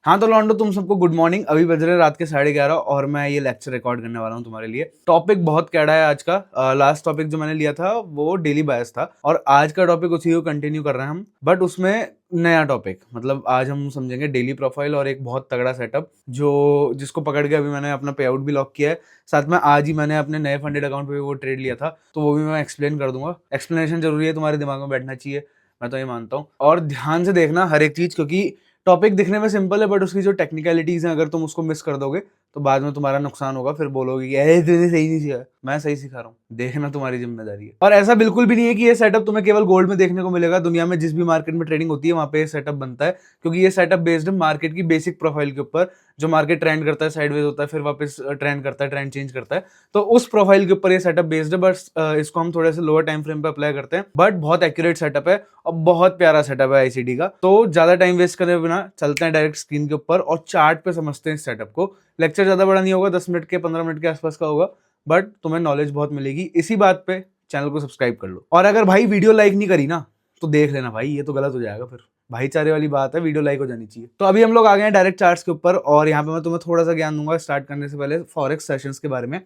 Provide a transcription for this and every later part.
हाँ तो लॉन्डो, तुम सबको गुड मॉर्निंग। अभी बज रहे रात के 11:30 और मैं ये लेक्चर रिकॉर्ड करने वाला हूँ तुम्हारे लिए। टॉपिक बहुत कैड़ा है आज का। लास्ट टॉपिक जो मैंने लिया था वो डेली बायस था और आज का टॉपिक उसी को कंटिन्यू कर रहे हैं हम, बट उसमें नया टॉपिक। मतलब आज हम समझेंगे डेली प्रोफाइल और एक बहुत तगड़ा सेटअप जो जिसको पकड़ के अभी मैंने अपना पे आउट भी लॉक किया है। साथ में आज ही मैंने अपने नए फंडेड अकाउंट पे भी वो ट्रेड लिया था, तो वो भी मैं एक्सप्लेन कर दूंगा। एक्सप्लेनेशन जरूरी है, तुम्हारे दिमाग में बैठना चाहिए, मैं तो ये मानता हूँ। और ध्यान से देखना हर एक चीज, क्योंकि टॉपिक दिखने में सिंपल है बट उसकी जो टेक्निकलिटीज हैं अगर तुम उसको मिस कर दोगे तो बाद में तुम्हारा नुकसान होगा। फिर बोलोगे कि अरे तूने सही नहीं सिखाया। मैं सही सिखा रहा हूँ, देखना तुम्हारी जिम्मेदारी है। और ऐसा बिल्कुल भी नहीं है कि ये सेटअप तुम्हें केवल गोल्ड में देखने को मिलेगा। दुनिया में जिस भी मार्केट में ट्रेडिंग होती है वहां पे ये सेटअप बनता है, क्योंकि ये सेटअप बेस्ड है मार्केट की बेसिक प्रोफाइल के ऊपर। जो मार्केट ट्रेंड करता है, साइडवेज होता है, फिर वापस ट्रेंड करता है, ट्रेंड चेंज करता है, तो उस प्रोफाइल के ऊपर ये सेटअप बेस्ड है। बस इसको हम थोड़े से लोअर टाइम फ्रेम पे अप्लाई करते हैं, बट बहुत एक्यूरेट सेटअप है और बहुत प्यारा सेटअप है आईसीडी का। तो ज्यादा टाइम वेस्ट करे बिना चलते हैं डायरेक्ट स्क्रीन के ऊपर और चार्ट पे समझते हैं इस सेटअप को। लेक्चर ज्यादा बड़ा नहीं होगा, 10 मिनट के 15 मिनट के आसपास का होगा, बट तुम्हें नॉलेज बहुत मिलेगी। इसी बात पे चैनल को सब्सक्राइब कर लो। और अगर भाई वीडियो लाइक नहीं करी ना तो देख लेना भाई, ये तो गलत हो जाएगा। फिर भाईचारे वाली बात है, वीडियो लाइक हो जानी चाहिए। तो अभी हम लोग आ गए हैं डायरेक्ट चार्ट्स के ऊपर और यहाँ पे मैं तुम्हें थोड़ा सा ज्ञान दूंगा स्टार्ट करने से पहले फॉरेक्स सेशंस के बारे में।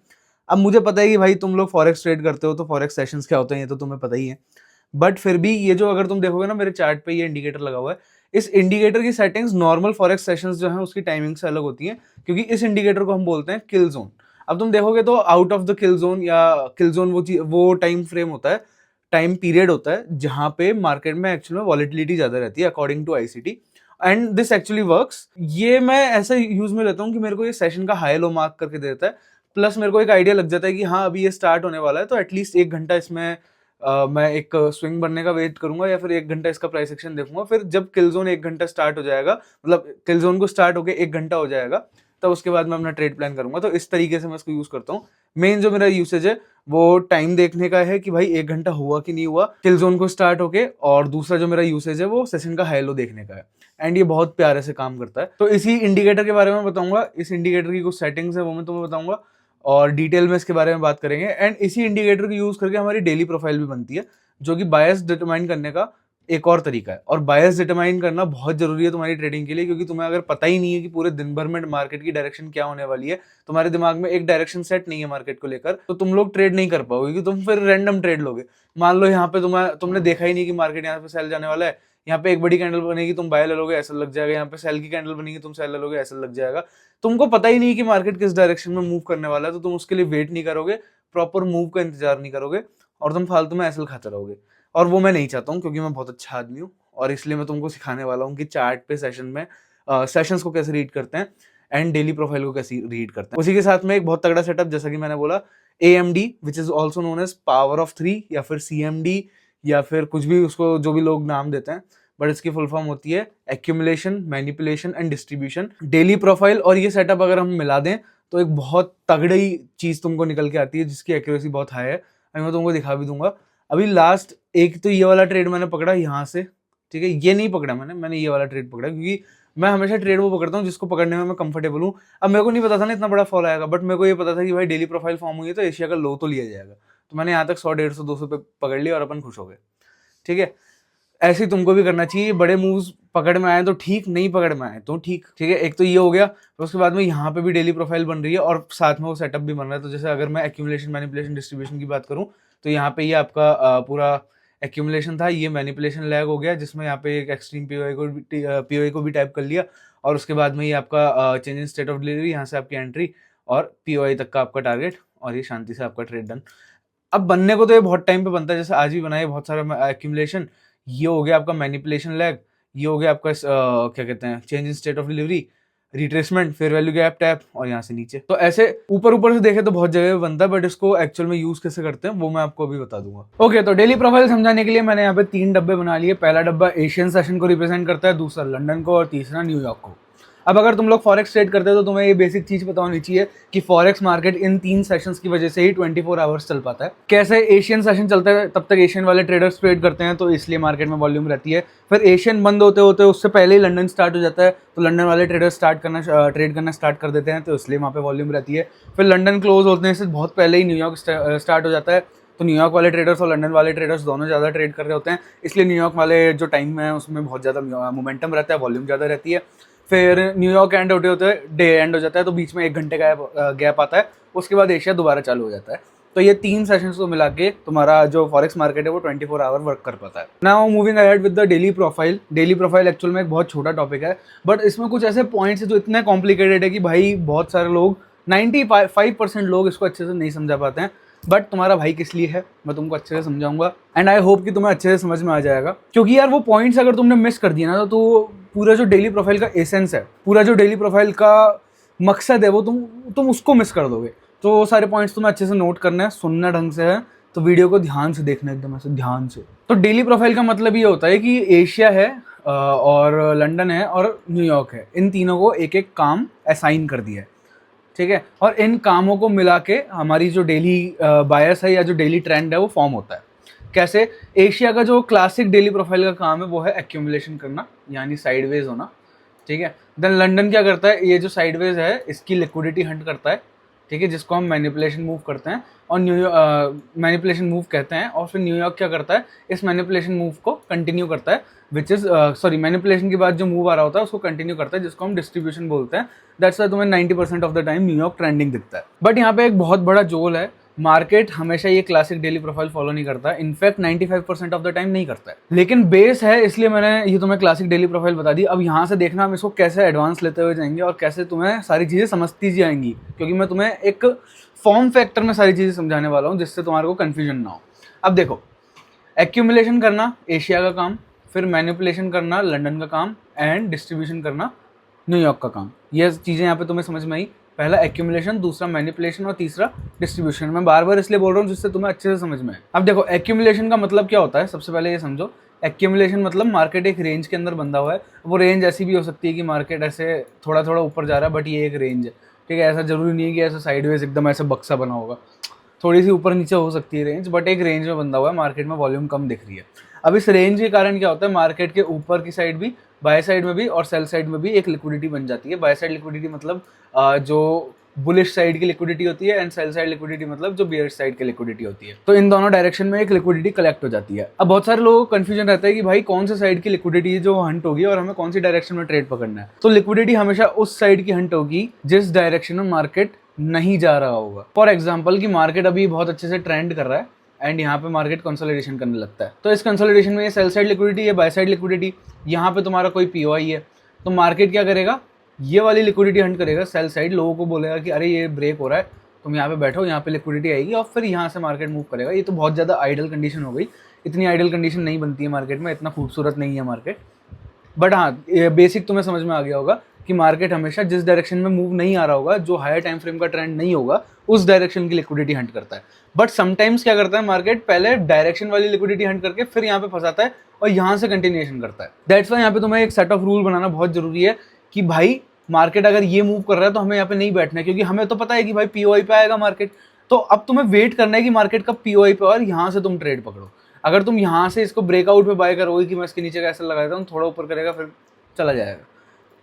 अब मुझे पता है कि भाई तुम लोग फॉरेक्स ट्रेड करते हो तो फॉरेक्स सेशंस क्या होते हैं ये तो तुम्हें पता ही है, बट फिर भी ये जो अगर तुम देखोगे ना मेरे चार्ट पे ये इंडिकेटर लगा हुआ है, इस इंडिकेटर की सेटिंग्स नॉर्मल फॉरेक्स सेशंस जो है उसकी टाइमिंग से अलग होती है, क्योंकि इस इंडिकेटर को हम बोलते हैं किल जोन। अब तुम देखोगे तो out of the kill zone या किल जोन वो टाइम फ्रेम होता है, टाइम पीरियड होता है जहां पे मार्केट में एक्चुअली में वॉलेटिलिटी ज्यादा रहती है according to ICT, and this actually works. ये मैं ऐसा यूज में लेता हूँ कि मेरे को ये सेशन का हाई लो मार्क करके देता है, प्लस मेरे को एक आइडिया लग जाता है कि हाँ अभी ये स्टार्ट होने वाला है, तो एटलीस्ट 1 घंटा इसमें मैं एक स्विंग बनने का वेट करूंगा या फिर 1 घंटा इसका प्राइस एक्शन देखूंगा। फिर जब किल जोन 1 घंटा स्टार्ट हो जाएगा, मतलब किल जोन को स्टार्ट होकर 1 घंटा हो जाएगा, तब उसके बाद मैं अपना ट्रेड प्लान करूंगा। तो इस तरीके से मैं इसको यूज करता हूँ। मेन जो मेरा यूसेज है वो टाइम देखने का है कि भाई 1 घंटा हुआ कि नहीं हुआ किल जोन को स्टार्ट होके, और दूसरा जो मेरा यूसेज है वो सेशन का हाई लो देखने का है, एंड ये बहुत प्यारे से काम करता है। तो इसी इंडिकेटर के बारे में बताऊंगा, इस इंडिकेटर की कुछ सेटिंग्स है वो मैं तुम्हें बताऊंगा और डिटेल में इसके बारे में बात करेंगे। एंड इसी इंडिकेटर को यूज करके हमारी डेली प्रोफाइल भी बनती है, जो कि बायस डिटरमाइन करने का एक और तरीका है। और बायस डिटरमाइन करना बहुत जरूरी है तुम्हारी ट्रेडिंग के लिए, क्योंकि तुम्हें अगर पता ही नहीं है कि पूरे दिन भर में मार्केट की डायरेक्शन क्या होने वाली है, तुम्हारे दिमाग में एक डायरेक्शन सेट नहीं है मार्केट को लेकर, तो तुम लोग ट्रेड नहीं कर पाओगे, क्योंकि तुम फिर रैंडम ट्रेड लोगे। मान लो यहाँ पे तुमने देखा ही नहीं कि मार्केट यहाँ पे सेल जाने वाला है, यहाँ पे एक बड़ी कैंडल बनेगी तुम बाय ले लोगे, ऐसा लग जाएगा। यहाँ पे सेल की कैंडल बनेगी तुम सेल ले लोगे, ऐसा लग जाएगा। तुमको पता ही नहीं कि मार्केट किस डायरेक्शन में मूव करने वाला है, तो तुम उसके लिए वेट नहीं करोगे, प्रॉपर मूव का इंतजार नहीं करोगे और तुम फालतू में एसएल खाते रहोगे। और वो मैं नहीं चाहता हूँ, क्योंकि मैं बहुत अच्छा आदमी हूँ और इसलिए मैं तुमको सिखाने वाला हूँ कि चार्ट पे सेशन में सेशंस को कैसे रीड करते हैं एंड डेली प्रोफाइल को कैसे रीड करते हैं। उसी के साथ में एक बहुत तगड़ा सेटअप, जैसा कि मैंने बोला, AMD which is also known as power of 3 या फिर CMD या फिर कुछ भी उसको जो भी लोग नाम देते हैं, बट इसकी फुल फॉर्म होती है accumulation, manipulation and distribution. Daily profile और ये सेटअप अगर हम मिला दें तो एक बहुत तगड़ी चीज तुमको निकल के आती है जिसकी एक्यूरेसी बहुत हाई है। अभी मैं तुमको दिखा भी दूंगा। अभी लास्ट एक तो ये वाला ट्रेड मैंने पकड़ा यहाँ से, ठीक है, ये नहीं पकड़ा मैंने ये वाला ट्रेड पकड़ा, क्योंकि मैं हमेशा ट्रेड वो पकड़ता हूँ जिसको पकड़ने में मैं कंफर्टेबल हूँ। अब मेरे को नहीं पता था ना इतना बड़ा फॉल आएगा, बट मेरे को ये पता था कि भाई डेली प्रोफाइल फॉर्म हुई है तो एशिया का लो तो लिया जाएगा, तो मैंने यहाँ तक 100, 150, 200 पे पकड़ लिया और अपन खुश हो गए। ठीक है, ऐसे ही तुमको भी करना चाहिए। बड़े मूव्स पकड़ में आए तो ठीक, नहीं पकड़ में आए तो ठीक। ठीक है, एक तो ये हो गया। तो उसके बाद में यहाँ पे भी डेली प्रोफाइल बन रही है और साथ में वो सेटअप भी बन रहा है। तो जैसे अगर मैं एक्यूमुलेशन, मैनिपुलेशन, डिस्ट्रीब्यूशन की बात करूँ तो यहाँ पे ये आपका पूरा एक्यूमुलेशन था, ये मैनिपुलेशन लैग हो गया, जिसमें यहाँ पे एक एक्सट्रीम पीओआई को भी टाइप कर लिया, और उसके बाद में ये आपका change in state of delivery, यहाँ से आपकी एंट्री और पीओआई तक का आपका टारगेट, और ये शांति से आपका ट्रेड डन। अब बनने को तो ये बहुत टाइम पे बनता है, जैसे आज भी बनाए बहुत सारा एक्यूमुलेशन। ये हो गया आपका मैनिपुलेशन लैग, ये हो गया आपका क्या कहते हैं, change in state of delivery, retracement, fair value gap tap, और यहाँ से नीचे। तो ऐसे ऊपर ऊपर से देखे तो बहुत जगह पे बनता है, बट इसको एक्चुअल में यूज कैसे करते हैं वो मैं आपको अभी बता दूंगा। ओके, तो डेली प्रोफाइल समझाने के लिए मैंने यहाँ पे 3 डब्बे बना लिए। पहला डब्बा एशियन सेशन को रिप्रेजेंट करता है, दूसरा लंदन को और तीसरा न्यूयॉर्क को। अब अगर तुम लोग फॉरेक्स ट्रेड करते हो तो तुम्हें ये बेसिक चीज पता होनी चाहिए कि फॉरेक्स मार्केट इन 3 सेशंस की वजह से ही 24 आवर्स चल पाता है। कैसे एशियन सेशन चलता है तब तक एशियन वाले ट्रेडर्स ट्रेड करते हैं, तो इसलिए मार्केट में वॉल्यूम रहती है। फिर एशियन बंद होते होते उससे पहले ही लंदन स्टार्ट हो जाता है, तो लंदन वाले ट्रेडर्स ट्रेड करना स्टार्ट कर देते हैं, तो इसलिए वहाँ पे वॉल्यूम रहती है। फिर लंदन क्लोज होने से बहुत पहले ही न्यूयॉर्क स्टार्ट हो जाता है, तो न्यूयॉर्क वाले ट्रेडर्स और लंदन वाले ट्रेडर्स दोनों ज़्यादा ट्रेड कर रहे होते हैं, इसलिए न्यूयॉर्क वाले जो टाइम है उसमें बहुत ज़्यादा मोमेंटम रहता है, वॉल्यूम ज़्यादा रहती है। फिर न्यूयॉर्क एंड होते होते डे एंड हो जाता है, तो बीच में 1 घंटे का गैप आता है, उसके बाद एशिया दोबारा चालू हो जाता है। तो ये 3 सेशंस को मिला के तुम्हारा जो फॉरेक्स मार्केट है वो 24 आवर वर्क कर पाता है। Now moving ahead with the daily profile. Daily profile actual में एक बहुत छोटा टॉपिक है, बट इसमें कुछ ऐसे पॉइंट्स है जो इतने कॉम्प्लिकेटेड है कि भाई बहुत सारे लोग 95% लोग इसको अच्छे से नहीं समझा पाते हैं। बट तुम्हारा भाई किस लिए है, मैं तुमको अच्छे से समझाऊंगा एंड आई होप कि तुम्हें अच्छे से समझ में आ जाएगा। क्योंकि यार वो पॉइंट्स अगर तुमने मिस कर दिया ना, तो पूरा जो डेली प्रोफाइल का एसेंस है, पूरा जो डेली प्रोफाइल का मकसद है, वो तुम उसको मिस कर दोगे। तो वो सारे पॉइंट्स तुम्हें अच्छे से नोट करना है, सुनना ढंग से है, तो वीडियो को ध्यान से देखना, एकदम ऐसे ध्यान से। तो डेली प्रोफाइल का मतलब ये होता है कि एशिया है और लंदन है और न्यूयॉर्क है, इन तीनों को एक एक काम असाइन कर दिया है, ठीक है। और इन कामों को मिला के हमारी जो डेली बायस है या जो डेली ट्रेंड है वो फॉर्म होता है। कैसे? एशिया का जो क्लासिक डेली प्रोफाइल का काम है वो है एक्यूमुलेशन करना, यानी साइडवेज होना, ठीक है। देन लंदन क्या करता है, ये जो साइडवेज है इसकी लिक्विडिटी हंट करता है, ठीक है, जिसको हम मैनिपुलेशन मूव करते हैं और मैनिपुलेशन मूव कहते हैं। और फिर न्यूयॉर्क क्या करता है, इस मैनिपुलेशन मूव को कंटिन्यू करता है, विच इज मैनिपुलेशन के बाद जो मूव आ रहा होता है उसको कंटिन्यू करता है, जिसको हम डिस्ट्रीब्यूशन बोलते हैं। दैट्स वाई तुम्हें 90% of the time New York trending दिखता है। बट यहाँ पे एक बहुत बड़ा जोल है, मार्केट हमेशा ये क्लासिक डेली प्रोफाइल फॉलो नहीं करता, इनफैक्ट 95% ऑफ द टाइम नहीं करता है। लेकिन बेस है, इसलिए मैंने ये तुम्हें क्लासिक डेली प्रोफाइल बता दी। अब यहाँ से देखना हम इसको कैसे एडवांस लेते हुए जाएंगे और कैसे तुम्हें सारी चीज़ें समझती जाएंगी, क्योंकि मैं तुम्हें एक फॉर्म फैक्टर में सारी चीज़ें समझाने वाला हूँ जिससे तुम्हारे को कन्फ्यूजन ना हो। अब देखो, एक्यूमुलेशन करना एशिया का काम, फिर मैनिपुलेशन करना लंदन का काम एंड डिस्ट्रीब्यूशन करना न्यूयॉर्क का काम। ये चीज़ें यहाँ पे तुम्हें समझ में आई। पहला एक्यूमुलेशन, दूसरा मैनिपुलेशन और तीसरा डिस्ट्रीब्यूशन। मैं बार बार इसलिए बोल रहा हूँ जिससे तुम्हें अच्छे से समझ में आए। अब देखो, एक्यूमुलेशन का मतलब क्या होता है, सबसे पहले ये समझो। एक्यूमुलेशन मतलब मार्केट एक रेंज के अंदर बंधा हुआ है। वो रेंज ऐसी भी हो सकती है कि मार्केट ऐसे थोड़ा थोड़ा ऊपर जा रहा है, बट ये एक रेंज है, ठीक है। ऐसा जरूरी नहीं है कि ऐसा साइडवेज एकदम ऐसा बक्सा बना होगा, थोड़ी सी ऊपर नीचे हो सकती है रेंज, बट एक रेंज में बंधा हुआ है, मार्केट में वॉल्यूम कम दिख रही है। अब इस रेंज के कारण क्या होता है, मार्केट के ऊपर की साइड भी, बाय साइड में भी और सेल साइड में भी एक लिक्विडिटी बन जाती है। बाय साइड लिक्विडिटी मतलब जो बुलिश साइड की लिक्विडिटी होती है एंड सेल साइड लिक्विडिटी मतलब जो बियरिश साइड की लिक्विडिटी होती है। तो इन दोनों डायरेक्शन में एक लिक्विडिटी कलेक्ट हो जाती है। अब बहुत सारे लोगों को कंफ्यूजन रहता है कि भाई कौन से साइड की लिक्विडिटी जो हंट होगी और हमें कौन सी डायरेक्शन में ट्रेड पकड़ना है। तो लिक्विडिटी हमेशा उस साइड की हंट होगी जिस डायरेक्शन में मार्केट नहीं जा रहा होगा। फॉर एग्जाम्पल कि मार्केट अभी बहुत अच्छे से ट्रेंड कर रहा है एंड यहाँ पे मार्केट कंसोलिडेशन करने लगता है, तो इस कंसोलिडेशन में ये सेल साइड लिक्विडिटी है, बाय साइड लिक्विडिटी, यहाँ पे तुम्हारा कोई पीओआई है, तो मार्केट क्या करेगा, ये वाली लिक्विडिटी हंट करेगा सेल साइड, लोगों को बोलेगा कि अरे ये ब्रेक हो रहा है, तुम यहाँ पे बैठो, यहाँ पे लिक्विडिटी आएगी और फिर यहाँ से मार्केट मूव करेगा। ये तो बहुत ज़्यादा आइडल कंडीशन हो गई, इतनी आइडल कंडीशन नहीं बनती है मार्केट में, इतना खूबसूरत नहीं है मार्केट। बट हाँ, बेसिक तुम्हें समझ में आ गया होगा कि मार्केट हमेशा जिस डायरेक्शन में मूव नहीं आ रहा होगा, जो हायर टाइम फ्रेम का ट्रेंड नहीं होगा, उस डायरेक्शन की लिक्विडिटी हंट करता है। बट समटाइम्स क्या करता है मार्केट, पहले डायरेक्शन वाली लिक्विडिटी हंट करके फिर यहाँ पे फंसाता है और यहाँ से कंटिन्यूएशन करता है। दैट्स वाई यहाँ पे तुम्हें एक सेट ऑफ रूल बनाना बहुत जरूरी है कि भाई मार्केट अगर ये मूव कर रहा है तो हमें यहाँ पे नहीं बैठना है, क्योंकि हमें तो पता है कि भाई पीओआई पे आएगा मार्केट। तो अब तुम्हें वेट करना है कि मार्केट का पीओआई पे और यहाँ से तुम ट्रेड पकड़ो। अगर तुम यहाँ से इसको ब्रेकआउट पे बाय करोगे कि मैं इसके नीचे कैसे लगा देता हूँ, थोड़ा ऊपर करेगा फिर चला जाएगा,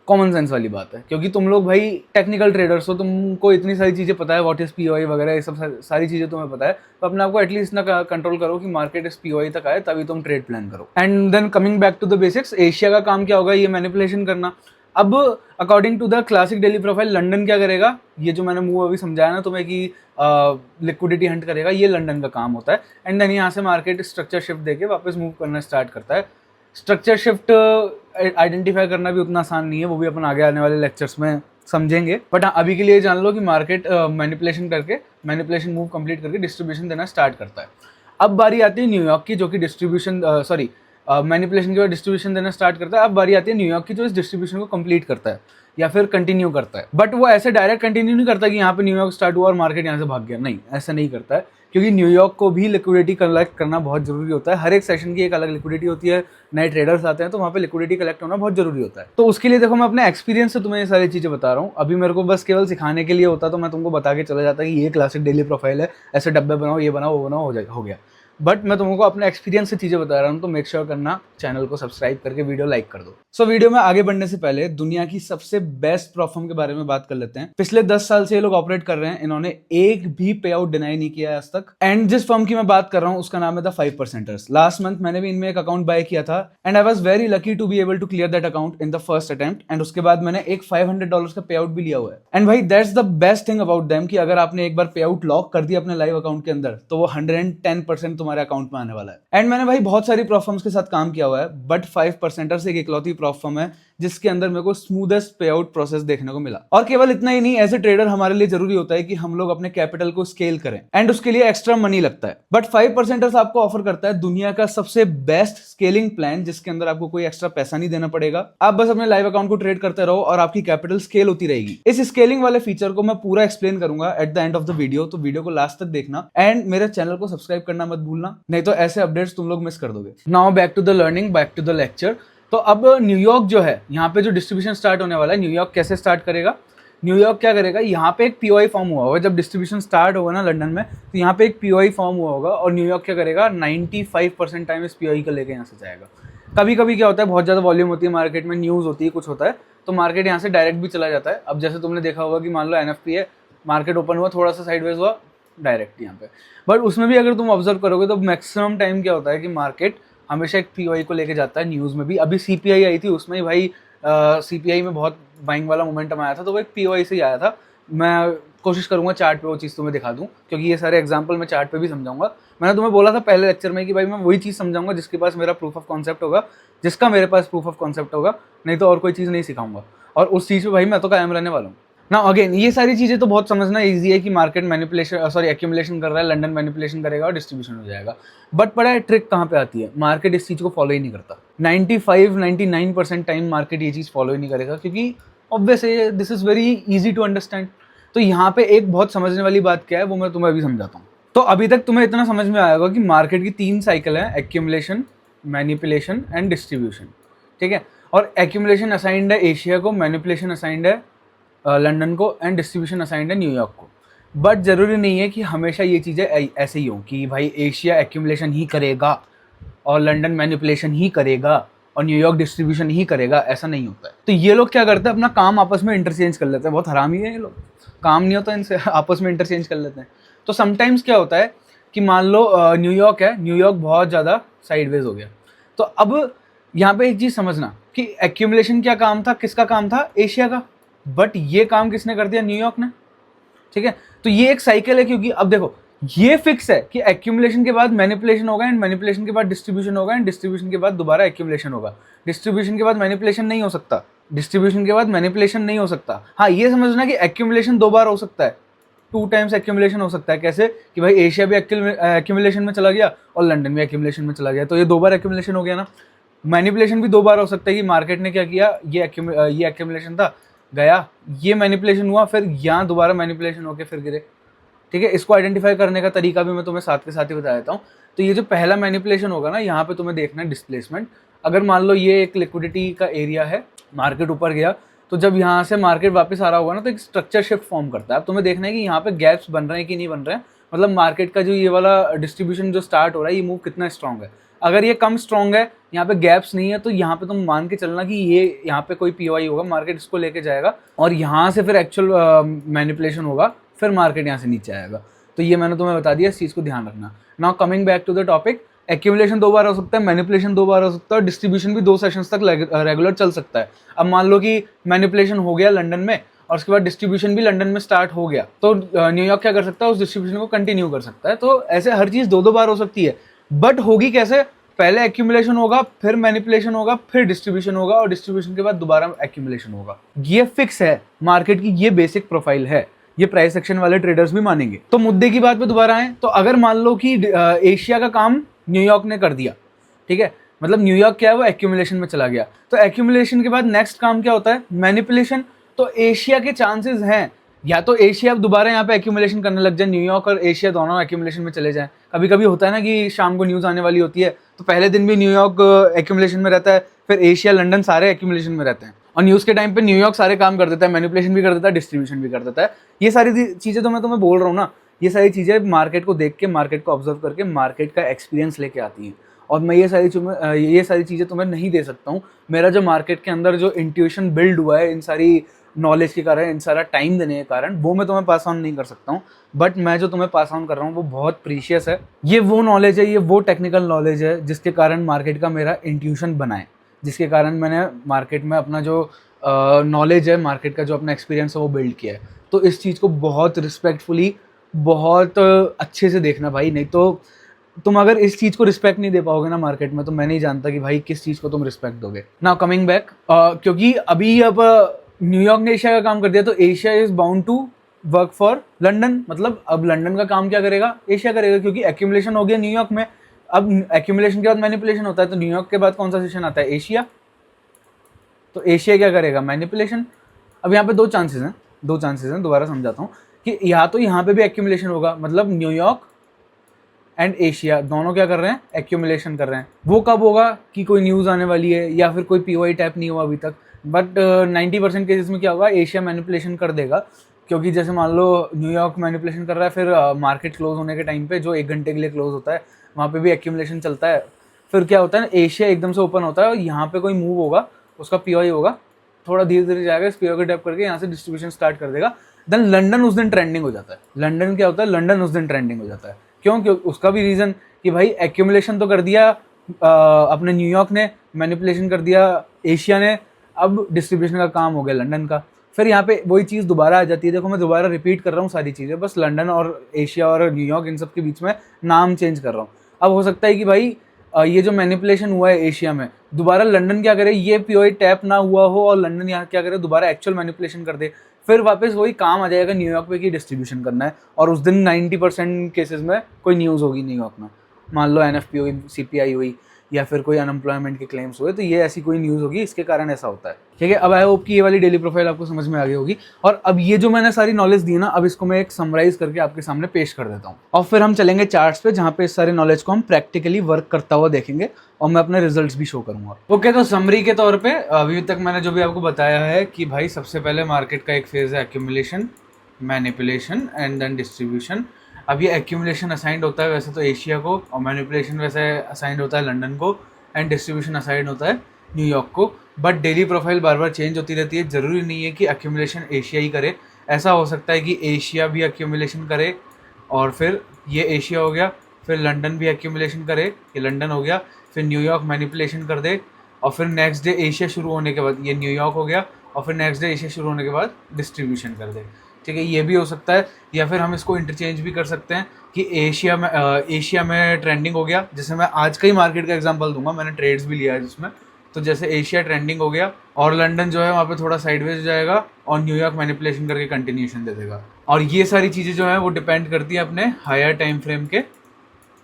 कॉमन सेंस वाली बात है। क्योंकि तुम लोग भाई टेक्निकल ट्रेडर्स हो, तुमको इतनी सारी चीज़ें पता है, व्हाट इज पीओआई वगैरह, ये सब सारी चीज़ें तुम्हें पता है। तो अपने आपको एटलीस्ट ना कंट्रोल करो कि मार्केट इस पीओआई तक आए, तभी तुम ट्रेड प्लान करो। And then coming back to the basics, Asia का काम क्या होगा, ये मैनिपुलेशन करना। अब according to the classic daily profile, London क्या करेगा, ये जो मैंने मूव अभी समझाया ना तुम्हें कि लिक्विडिटी हंट करेगा, ये लंदन का काम होता है। एंड देन यहाँ से मार्केट स्ट्रक्चर शिफ्ट देके वापस मूव करना स्टार्ट करता है। स्ट्रक्चर शिफ्ट आइडेंटिफाई करना भी उतना आसान नहीं है, वो भी अपन आगे आने वाले लेक्चर्स में समझेंगे। बट हाँ, अभी के लिए जान लो कि मार्केट मैनिपुलेशन करके, मैनिपुलेशन मूव कंप्लीट करके डिस्ट्रीब्यूशन देना स्टार्ट करता है। अब बारी आती है न्यूयॉर्क की, जो कि डिस्ट्रीब्यूशन मैनिपुलेशन के बाद डिस्ट्रीब्यूशन देना स्टार्ट करता है। अब बारी आती है न्यूयॉर्क की, जो इस डिस्ट्रीब्यूशन को कंप्लीट करता है या फिर कंटिन्यू करता है। बट वो ऐसे डायरेक्ट कंटिन्यू नहीं करता कि यहाँ पे न्यूयॉर्क स्टार्ट हुआ और मार्केट यहाँ से भाग गया, नहीं, ऐसा नहीं करता है। क्योंकि न्यूयॉर्क को भी लिक्विडिटी कलेक्ट करना बहुत जरूरी होता है। हर एक सेशन की एक अलग लिक्विडिटी होती है, नए ट्रेडर्स आते हैं तो वहाँ पे लिक्विडिटी कलेक्ट होना बहुत जरूरी होता है। तो उसके लिए देखो, मैं अपने एक्सपीरियंस से तुम्हें ये सारी चीज़ें बता रहा हूँ। अभी मेरे को बस केवल सिखाने के लिए होता तो मैं तुमको बता के चला जाता कि ये क्लासिक डेली प्रोफाइल है, ऐसे डब्बे बनाओ, ये बनाओ, वो बनाओ, हो गया। बट मैं तुमको अपने एक्सपीरियंस से चीजें बता रहा हूँ, तो मेक श्योर करना चैनल को सब्सक्राइब करके वीडियो लाइक कर दो। सो वीडियो में आगे बढ़ने से पहले दुनिया की सबसे बेस्ट प्रॉप फर्म के बारे में बात कर लेते हैं। पिछले 10 साल से ये लोग ऑपरेट कर रहे हैं, इन्होंने एक भी पे आउट डिनाई नहीं किया है आज तक। एंड जिस फर्म की मैं बात कर रहा हूँ उसका नाम है द 5%ers। लास्ट मंथ मैंने भी इनमें एक अकाउंट बाय किया था and I was very lucky to be able to clear that account in the first attempt. And उसके बाद मैंने एक $500 का पे आउट भी लिया हुआ है। एंड भाई that's the best thing about them कि अगर आपने एक बार पे आउट लॉक कर दिया अपने लाइव अकाउंट के अंदर तो वो 110% तुम्हारे अकाउंट में आने वाला है। एंड मैंने भाई बहुत सारी प्रॉप फर्म्स के साथ काम किया हुआ है, बट 5%ers एक इकलौती प्रॉप फर्म है जिसके अंदर मेरे को स्मूदेस्ट पे आउट प्रोसेस देखने को मिला। और केवल इतना ही नहीं, एज ए ट्रेडर हमारे लिए जरूरी होता है कि हम लोग अपने कैपिटल को स्केल करें एंड उसके लिए एक्स्ट्रा मनी लगता है। बट 5%ers आपको ऑफर करता है दुनिया का सबसे बेस्ट स्केलिंग प्लान जिसके अंदर आपको कोई एक्स्ट्रा पैसा नहीं देना पड़ेगा। आप बस अपने लाइव अकाउंट को ट्रेड करते रहो और आपकी कैपिटल स्केल होती रहेगी। इस स्केलिंग वाले फीचर को मैं पूरा एक्सप्लेन करूंगा at the end of the video, तो वीडियो को लास्ट तक देखना एंड मेरे चैनल को सब्सक्राइब करना मत भूलना, नहीं तो ऐसे अपडेट्स तुम लोग मिस कर दोगे। Now back to the learning, back to the lecture. तो अब न्यूयॉर्क जो है, यहाँ पे जो डिस्ट्रीब्यूशन स्टार्ट होने वाला है, न्यूयॉर्क कैसे स्टार्ट करेगा, न्यूयॉर्क क्या करेगा, यहाँ पे एक पीओआई फॉर्म हुआ होगा। जब डिस्ट्रीब्यूशन स्टार्ट होगा ना लंदन में, तो यहाँ पे एक पीओआई फॉर्म हुआ होगा और न्यूयॉर्क क्या करेगा, 95% टाइम इस पीओआई को लेकर यहाँ से जाएगा। कभी कभी क्या होता है, बहुत ज़्यादा वॉल्यूम होती है मार्केट में, न्यूज़ होती है, कुछ होता है, तो मार्केट यहाँ से डायरेक्ट भी चला जाता है। अब जैसे तुमने देखा होगा कि मान लो एनएफपी है, मार्केट ओपन हुआ, थोड़ा सा साइडवेज हुआ, डायरेक्ट यहाँ पे। बट उसमें भी अगर तुम ऑब्जर्व करोगे तो मैक्सिमम टाइम क्या होता है कि मार्केट हमेशा एक पीओआई को लेके जाता है। न्यूज़ में भी अभी सीपीआई आई थी, उसमें ही भाई सीपीआई में बहुत बाइंग वाला मोमेंटम आया था, तो वो एक पीओआई से ही आया था। मैं कोशिश करूंगा चार्ट पे वो चीज़ तुम्हें दिखा दूं, क्योंकि ये सारे एग्जांपल मैं चार्ट पे भी समझाऊंगा। मैंने तुम्हें बोला था पहले लेक्चर में कि भाई मैं वही चीज़ समझाऊंगा जिसके पास मेरा प्रूफ ऑफ कॉन्सेप्ट होगा, जिसका मेरे पास प्रूफ ऑफ कॉन्सेप्ट होगा, नहीं तो और कोई चीज़ नहीं सिखाऊंगा। और उस चीज़ पे भाई मैं तो कायम रहने वाला हूँ ना। अगेन ये सारी चीज़ें तो बहुत समझना ईजी है कि मार्केट मैनिपुलेशन एक्यूमुलेशन कर रहा है, लंदन मैनिपुलेशन करेगा और डिस्ट्रीब्यूशन हो जाएगा। बट पता है ट्रिक कहाँ पे आती है, मार्केट इस चीज़ को फॉलो ही नहीं करता। 95-99% टाइम मार्केट ये चीज़ फॉलो ही नहीं करेगा, क्योंकि ऑब्वियस है, this is very easy to understand. तो यहाँ पे एक बहुत समझने वाली बात क्या है वो मैं तुम्हें अभी समझाता हूँ। तो अभी तक तुम्हें इतना समझ में आएगा कि मार्केट की 3 साइकिल है, एक्यूमुलेशन, मैनिपुलेशन एंड डिस्ट्रीब्यूशन, ठीक है। और एक्यूमुलेशन असाइंड है एशिया को, मैनिपुलेशन असाइंड है लंदन को एंड डिस्ट्रीब्यूशन असाइंड है न्यूयॉर्क को। बट ज़रूरी नहीं है कि हमेशा ये चीज़ें ऐसे ही हो कि भाई एशिया एक्यूमुलेशन ही करेगा और लंदन मैनिपुलेशन ही करेगा और न्यूयॉर्क डिस्ट्रीब्यूशन ही करेगा, ऐसा नहीं होता है। तो ये लोग क्या करते हैं, अपना काम आपस में इंटरचेंज कर लेते हैं। बहुत हरामी है ये लोग, काम नहीं होता इनसे, आपस में इंटरचेंज कर लेते हैं। तो समटाइम्स क्या होता है कि मान लो न्यूयॉर्क है, न्यूयॉर्क बहुत ज़्यादा साइडवेज हो गया, तो अब यहाँ पे एक चीज़ समझना कि एक्यूमुलेशन क्या काम था, किसका काम था, एशिया का। बट ये काम किसने कर दिया, न्यूयॉर्क ने, ठीक है। तो ये एक साइकिल है, क्योंकि अब देखो ये फिक्स है कि एक्यूमुलेशन के बाद मैनिपुलेशन होगा एंड मैनिपुलेशन के बाद डिस्ट्रीब्यूशन होगा एंड डिस्ट्रीब्यूशन के बाद दोबारा एक्यूमुलेशन होगा। डिस्ट्रीब्यूशन के बाद मैनिपुलेशन नहीं हो सकता, डिस्ट्रीब्यूशन के बाद मैनिपुलेशन नहीं हो सकता। हाँ ये समझना कि एक्यूमुलेशन 2 बार हो सकता है, 2 टाइम्स एक्यूमुलेशन हो सकता है। कैसे कि भाई एशिया भी एक्यूमुलेशन में चला गया और लंदन भी एक्यूमुलेशन में चला गया, तो ये 2 बार एक्यूमुलेशन हो गया ना। मैनिपुलेशन भी 2 बार हो सकता है कि मार्केट ने क्या किया, ये एक्यूमुलेशन था, गया, ये मैनिपुलेशन हुआ, फिर यहाँ दोबारा मैनिपुलेशन होकर फिर गिरे, ठीक है। इसको आइडेंटिफाई करने का तरीका भी मैं तुम्हें साथ के साथ ही बता देता हूँ। तो ये जो पहला मैनिपुलेशन होगा ना, यहाँ पे तुम्हें देखना है डिस्प्लेसमेंट। अगर मान लो ये एक लिक्विडिटी का एरिया है, मार्केट ऊपर गया, तो जब यहाँ से मार्केट वापस आ रहा होगा ना, तो एक स्ट्रक्चर शिफ्ट फॉर्म करता है। अब तुम्हें देखना है कि यहाँ पे गैप्स बन रहे हैं कि नहीं बन रहे हैं, मतलब मार्केट का जो ये वाला डिस्ट्रीब्यूशन जो स्टार्ट हो रहा है, ये मूव कितना स्ट्रॉन्ग है। अगर ये कम स्ट्रॉन्ग है, यहाँ पे गैप्स नहीं है, तो यहाँ पे तुम मान के चलना कि ये यहाँ पे कोई पीओआई होगा, मार्केट इसको लेके जाएगा और यहाँ से फिर एक्चुअल मैनिपुलेशन होगा, फिर मार्केट यहाँ से नीचे आएगा। तो ये मैंने तुम्हें बता दिया, इस चीज़ को ध्यान रखना। Now coming back to the topic, accumulation 2 बार हो सकता है, मैनिपुलेशन 2 बार हो सकता है और डिस्ट्रीब्यूशन भी 2 सेशंस तक रेगुलर चल सकता है। अब मान लो कि मैनिपुलेशन हो गया लंदन में और उसके बाद डिस्ट्रीब्यूशन भी लंदन में स्टार्ट हो गया, तो न्यूयॉर्क क्या कर सकता है, उस डिस्ट्रीब्यूशन को कंटिन्यू कर सकता है। तो ऐसे हर चीज़ 2-2 बार हो सकती है। बट होगी कैसे, पहले एक्यूमुलेशन होगा, फिर मैनिपुलेशन होगा, फिर डिस्ट्रीब्यूशन होगा और डिस्ट्रीब्यूशन के बाद दोबारा एक्यूमुलेशन होगा। ये फिक्स है मार्केट की, ये बेसिक प्रोफाइल है, ये प्राइस एक्शन वाले ट्रेडर्स भी मानेंगे। तो मुद्दे की बात पे दोबारा आए, तो अगर मान लो कि एशिया का काम न्यूयॉर्क ने कर दिया, ठीक है, मतलब न्यूयॉर्क क्या है, वो एक्यूमुलेशन में चला गया, तो एक्यूमुलेशन के बाद नेक्स्ट काम क्या होता है, मैनिपुलेशन। तो एशिया के चांसेस हैं या तो एशिया अब दोबारा यहाँ पे एक्यूमुलेशन करने लग जाए, न्यूयॉर्क और एशिया दोनों एक्यूमुलेशन में चले जाएं। कभी कभी होता है ना कि शाम को न्यूज़ आने वाली होती है, तो पहले दिन भी न्यूयॉर्क एक्यूमुलेशन में रहता है, फिर एशिया लंदन सारे एक्यूमुलेशन में रहते हैं, और न्यूज़ के टाइम पे न्यूयॉर्क सारे काम कर देता है, मैनिपुलेशन भी कर देता है, डिस्ट्रीब्यूशन भी कर देता है। ये सारी चीज़ें तो मैं तुम्हें बोल रहा हूँ ना ये सारी चीज़ें मार्केट को देख के, मार्केट को ऑब्जर्व करके, मार्केट का एक्सपीरियंस लेके आती हैं। और मैं ये सारी चीज़ें तुम्हें नहीं दे सकता हूँ। मेरा जो मार्केट के अंदर जो इंट्यूशन बिल्ड हुआ है इन सारी नॉलेज के कारण, इन सारा टाइम देने के कारण, वो मैं तुम्हें पास ऑन नहीं कर सकता हूँ। बट मैं जो तुम्हें पास ऑन कर रहा हूँ वो बहुत प्रीशियस है। ये वो नॉलेज है, ये वो टेक्निकल नॉलेज है जिसके कारण मार्केट का मेरा इंट्यूशन बना है, जिसके कारण मैंने मार्केट में अपना जो नॉलेज है, मार्केट का जो अपना एक्सपीरियंस है वो बिल्ड किया है। तो इस चीज़ को बहुत रिस्पेक्टफुली, बहुत अच्छे से देखना भाई, नहीं तो तुम अगर इस चीज़ को रिस्पेक्ट नहीं दे पाओगे ना मार्केट में, तो मैं नहीं जानता कि भाई किस चीज़ को तुम रिस्पेक्ट दोगे। नाउ कमिंग बैक, क्योंकि अभी अब न्यूयॉर्क ने एशिया का काम कर दिया, तो Asia is bound to work for London. मतलब अब लंदन का काम क्या करेगा? एशिया करेगा, क्योंकि एक्यूमुलेशन हो गया न्यूयॉर्क में। अब एक्यूमुलेशन के बाद मैनिपुलेशन होता है, तो न्यूयॉर्क के बाद कौन सा सेशन आता है? एशिया। तो एशिया क्या करेगा? मैनिपुलेशन। अब यहाँ पे दो चांसेस हैं, दोबारा समझाता हूँ कि या तो यहाँ पे भी एक्यूमुलेशन होगा, मतलब न्यूयॉर्क एंड एशिया दोनों क्या कर रहे हैं? एक्यूमुलेशन कर रहे हैं। वो कब होगा कि कोई न्यूज़ आने वाली है या फिर कोई पीओआई टैप नहीं हुआ अभी तक। बट 90% केसेस में क्या होगा? एशिया मैनिपुलेशन कर देगा, क्योंकि जैसे मान लो न्यूयॉर्क मैनिपुलेशन कर रहा है, फिर मार्केट क्लोज होने के टाइम पे जो 1 घंटे के लिए क्लोज होता है, वहाँ पे भी एक्यूमुलेशन चलता है। फिर क्या होता है ना, एशिया एकदम से ओपन होता है और यहाँ पे कोई मूव होगा, उसका पीओआई होगा, थोड़ा धीरे धीरे जाएगा, इस पीओआई को टैप करके यहाँ से डिस्ट्रीब्यूशन स्टार्ट कर देगा। देन लंदन उस दिन ट्रेंडिंग हो जाता है। लंदन क्या होता है? लंदन उस दिन ट्रेंडिंग हो जाता है। क्यों? उसका भी रीज़न कि भाई एक्यूमुलेशन तो कर दिया अपने न्यूयॉर्क ने, मैनिपुलेशन कर दिया एशिया ने, अब डिस्ट्रीब्यूशन का काम हो गया लंदन का। फिर यहाँ पे वही चीज़ दोबारा आ जाती है। देखो मैं दोबारा रिपीट कर रहा हूँ सारी चीज़ें, बस लंदन और एशिया और न्यूयॉर्क इन सब के बीच में नाम चेंज कर रहा हूँ। अब हो सकता है कि भाई ये जो मैनिपुलेशन हुआ है एशिया में, दोबारा लंदन क्या करे, ये पीओआई टैप ना हुआ हो और लंदन यहाँ क्या करे, दोबारा एक्चुअल मैनिपुलेशन कर दे। फिर वापस वही काम आ जाएगा न्यूयॉर्क पे कि डिस्ट्रीब्यूशन करना है, और उस दिन 90% केसेस में कोई न्यूज़ होगी न्यूयॉर्क में। मान लो एनएफपी हुई, सीपीआई हुई, या फिर कोई अनएम्प्लॉयमेंट के क्लेम्स हुए, तो ये ऐसी कोई न्यूज़ होगी, इसके कारण ऐसा होता है। ठीक है, अब आई होप कि ये वाली डेली प्रोफाइल आपको समझ में आ गई होगी। और अब ये जो मैंने सारी नॉलेज दी ना, अब इसको मैं एक समराइज करके आपके सामने पेश कर देता हूँ, और फिर हम चलेंगे चार्ट्स पे, जहाँ पे इस सारे नॉलेज को हम प्रैक्टिकली वर्क करता हुआ देखेंगे और मैं अपने रिजल्ट्स भी शो करूंगा। ओके, तो समरी के तौर पे अभी तक मैंने जो भी आपको बताया है कि भाई सबसे पहले मार्केट का एक फेज है accumulation, manipulation and then distribution. अब ये एक्यूमुलेशन असाइंड होता है वैसे तो एशिया को, और मैनिपुलेशन वैसे असाइंड होता है लंदन को, एंड डिस्ट्रीब्यूशन असाइंड होता है न्यूयॉर्क को। But daily profile bar bar change होती रहती है, ज़रूरी नहीं है कि एक्यूमुलेशन एशिया ही करे। ऐसा हो सकता है कि एशिया भी एक्यूमुलेशन करे और फिर ये एशिया हो गया, फिर लंदन भी एक्यूमुलेशन करे, ये लंदन हो गया, फिर न्यूयॉर्क मैनिपुलेशन कर दे, और फिर नेक्स्ट डे एशिया शुरू होने के बाद ये न्यूयॉर्क हो गया, और फिर नेक्स्ट डे एशिया शुरू होने के बाद डिस्ट्रीब्यूशन कर दे। ठीक है, ये भी हो सकता है। या फिर हम इसको इंटरचेंज भी कर सकते हैं कि एशिया में ट्रेंडिंग हो गया। जैसे मैं आज का ही मार्केट का एग्जांपल दूंगा, मैंने ट्रेड्स भी लिया है जिसमें, तो जैसे एशिया ट्रेंडिंग हो गया और लंदन जो है वहाँ पे थोड़ा साइडवेज हो जाएगा और न्यूयॉर्क मैनिपुलेशन करके कंटिन्यूशन दे देगा। और ये सारी चीज़ें जो है वो डिपेंड करती है अपने हायर टाइम फ्रेम के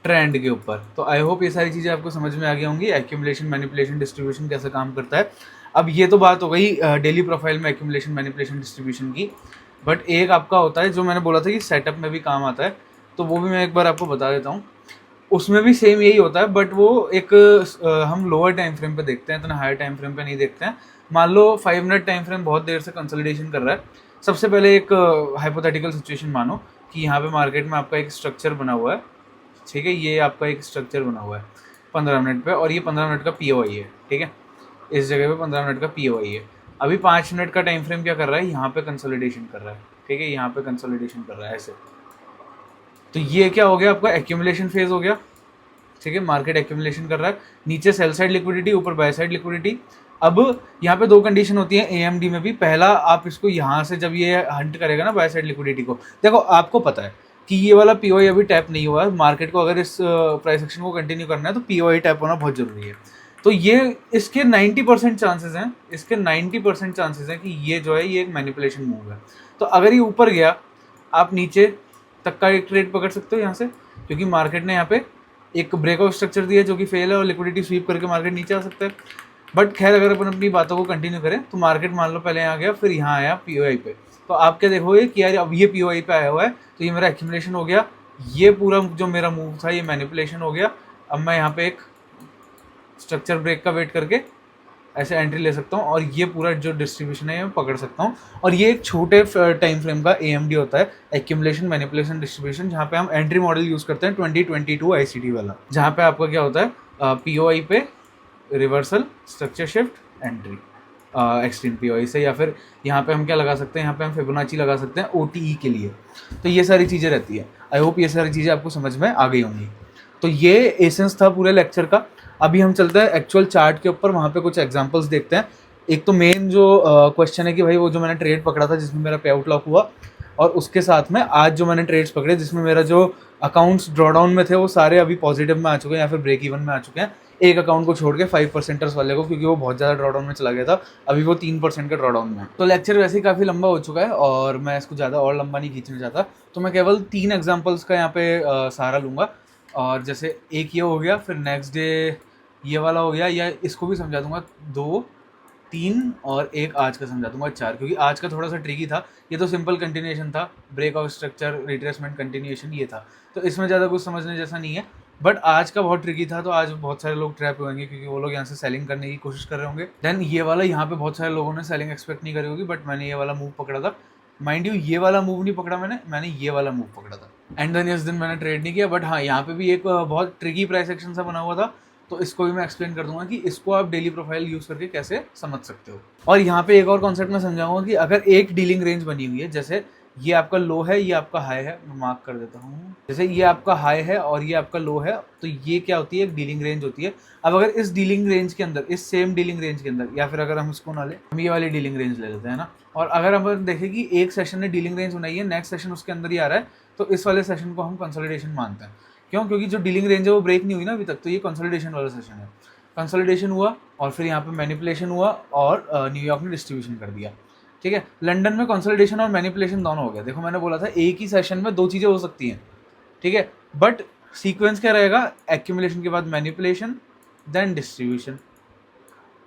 ट्रेंड के ऊपर। तो आई होप ये सारी चीज़ें आपको समझ में आ गई होंगी, एक्यूमुलेशन, मैनिपुलेशन, डिस्ट्रीब्यूशन कैसे काम करता है। अब ये तो बात हो गई डेली प्रोफाइल में एक्यूमुलेशन, मैनिपुलेशन, डिस्ट्रीब्यूशन की। बट एक आपका होता है जो मैंने बोला था कि सेटअप में भी काम आता है, तो वो भी मैं एक बार आपको बता देता हूँ। उसमें भी सेम यही होता है, बट वो एक हम लोअर टाइम फ्रेम पे देखते हैं, इतना हायर टाइम फ्रेम पे नहीं देखते हैं। मान लो 5 मिनट टाइम फ्रेम बहुत देर से कंसोलिडेशन कर रहा है। सबसे पहले एक हाइपोथेटिकल सिचुएशन मानो कि यहाँ पे मार्केट में आपका एक स्ट्रक्चर बना हुआ है। ठीक है, ये आपका एक स्ट्रक्चर बना हुआ है 15 मिनट पे, और ये 15 मिनट का पीओआई है। ठीक है, इस जगह पे 15 मिनट का पीओआई है। अभी 5 मिनट का टाइम फ्रेम क्या कर रहा है? यहाँ पे कंसोलिडेशन कर रहा है। ठीक है, यहाँ पे कंसोलिडेशन कर रहा है ऐसे। तो ये क्या हो गया? आपका एक्यूमुलेशन फेज हो गया। ठीक है, मार्केट एक्यूमुलेशन कर रहा है, नीचे सेल साइड लिक्विडिटी, ऊपर बाय साइड लिक्विडिटी। अब यहाँ पे 2 कंडीशन होती है एएमडी में भी। पहला, आप इसको यहाँ से जब ये हंट करेगा ना बाय साइड लिक्विडिटी को, देखो आपको पता है कि ये वाला पीओआई अभी टैप नहीं हुआ है। मार्केट को अगर इस प्राइस एक्शन को कंटिन्यू करना है तो पीओआई टैप होना बहुत जरूरी है। तो ये इसके 90% चांसेस हैं, इसके 90% चांसेस हैं कि ये जो है ये एक मैनिपुलेशन मूव है। तो अगर ये ऊपर गया, आप नीचे तक का एक ट्रेड पकड़ सकते हो यहाँ से, क्योंकि मार्केट ने यहाँ पे एक ब्रेकआउट स्ट्रक्चर दिया जो कि फेल है और लिक्विडिटी स्वीप करके मार्केट नीचे आ सकता है। बट खैर, अगर अपन अपनी बातों को कंटिन्यू करें तो मार्केट मान लो पहले यहाँ गया, फिर यहाँ आया पीओआई पे, तो आप क्या देखोगे कि यार अब ये पीओआई पे आया हुआ है, तो ये मेरा एक्यूमुलेशन हो गया, ये पूरा जो मेरा मूव था ये मैनिपुलेशन हो गया। अब मैं यहाँ पे एक स्ट्रक्चर ब्रेक का वेट करके ऐसे एंट्री ले सकता हूँ और ये पूरा जो डिस्ट्रीब्यूशन है मैं पकड़ सकता हूँ। और ये एक छोटे टाइम फ्रेम का AMD होता है, एक्यूमुलेशन मैनिपुलेशन डिस्ट्रीब्यूशन, जहाँ पे हम एंट्री मॉडल यूज़ करते हैं 2022 ICT वाला, जहाँ पे आपका क्या होता है POI पे reversal, structure shift, entry, extreme POI से, या फिर यहाँ पे हम क्या लगा सकते हैं, यहाँ पे हम फिबोनाची लगा सकते हैं OTE के लिए। तो ये सारी चीज़ें रहती है। आई होप ये सारी चीज़ें आपको समझ में आ गई होंगी। तो ये एसेंस था पूरे लेक्चर का। अभी हम चलते हैं एक्चुअल चार्ट के ऊपर, वहाँ पे कुछ एग्जांपल्स देखते हैं। एक तो मेन जो क्वेश्चन है कि भाई वो जो मैंने ट्रेड पकड़ा था जिसमें मेरा पे आउट लॉक हुआ, और उसके साथ में आज जो मैंने ट्रेड्स पकड़े जिसमें मेरा जो अकाउंट्स ड्रॉडाउन में थे वो सारे अभी पॉजिटिव में आ चुके हैं या फिर ब्रेक इवन में आ चुके हैं, एक अकाउंट को छोड़ के 5% वाले को, क्योंकि वो बहुत ज़्यादा ड्रॉडाउन में चला गया था, अभी वो 3% का ड्रॉडाउन में है। तो लेक्चर वैसे ही काफ़ी लंबा हो चुका है और मैं इसको ज़्यादा और लंबा नहीं खींचना चाहता, तो मैं केवल 3 एग्जाम्पल्स का यहाँ पे सहारा लूँगा। और जैसे एक ये हो गया, फिर नेक्स्ट डे ये वाला हो गया, या इसको भी समझा दूंगा 2, 3 और एक आज का समझा दूंगा 4, क्योंकि आज का थोड़ा सा ट्रिकी था। ये तो सिंपल कंटिन्यूएशन था, break of structure, retracement, continuation ये था, तो इसमें ज़्यादा कुछ समझने जैसा नहीं है। बट आज का बहुत ट्रिकी था, तो आज बहुत सारे लोग ट्रैप होंगे क्योंकि वो लोग यहाँ से सेलिंग करने की कोशिश कर रहे होंगे। देन ये वाला, यहाँ पे बहुत सारे लोगों ने सेलिंग एक्सपेक्ट नहीं करी होगी, बट मैंने ये वाला मूव पकड़ा था। माइंड यू ये वाला मूव नहीं पकड़ा मैंने ये वाला मूव पकड़ा था। एंड देन इस दिन मैंने ट्रेड नहीं किया, बट हाँ यहाँ पे भी एक बहुत ट्रिकी प्राइस एक्शन सा बना हुआ था, तो इसको भी मैं एक्सप्लेन कर दूंगा कि इसको आप डेली प्रोफाइल यूज करके कैसे समझ सकते हो। और यहाँ पे एक और कॉन्सेप्ट मैं समझाऊंगा कि अगर एक डीलिंग रेंज बनी हुई है, जैसे ये आपका लो है, ये आपका हाई है, मैं मार्क कर देता हूँ, जैसे ये आपका हाई है और ये आपका लो है, तो ये क्या होती है, एक डीलिंग रेंज होती है। अब अगर इस डीलिंग रेंज के अंदर, इस सेम डीलिंग रेंज के अंदर, या फिर अगर हम इसको ना ले, हम ये वाली डीलिंग रेंज ले लेते हैं ना, और अगर हम देखें कि एक सेशन ने डीलिंग रेंज बनाई है, नेक्स्ट सेशन उसके अंदर ही आ रहा है, तो इस वाले सेशन को हम कंसोलिडेशन मानते हैं। क्यों? क्योंकि जो डीलिंग रेंज है वो ब्रेक नहीं हुई ना अभी तक, तो ये कंसोलिडेशन वाला सेशन है। कंसोलिडेशन हुआ और फिर यहाँ पे मैनिपुलेशन हुआ और न्यूयॉर्क ने डिस्ट्रीब्यूशन कर दिया। ठीक है, लंदन में कंसोलिडेशन और मैनिपुलेशन दोनों हो गया। देखो मैंने बोला था एक ही सेशन में 2 चीज़ें हो सकती हैं, ठीक है, बट सीक्वेंस क्या रहेगा, एक्यूमुलेशन के बाद मैनिपुलेशन देन डिस्ट्रीब्यूशन।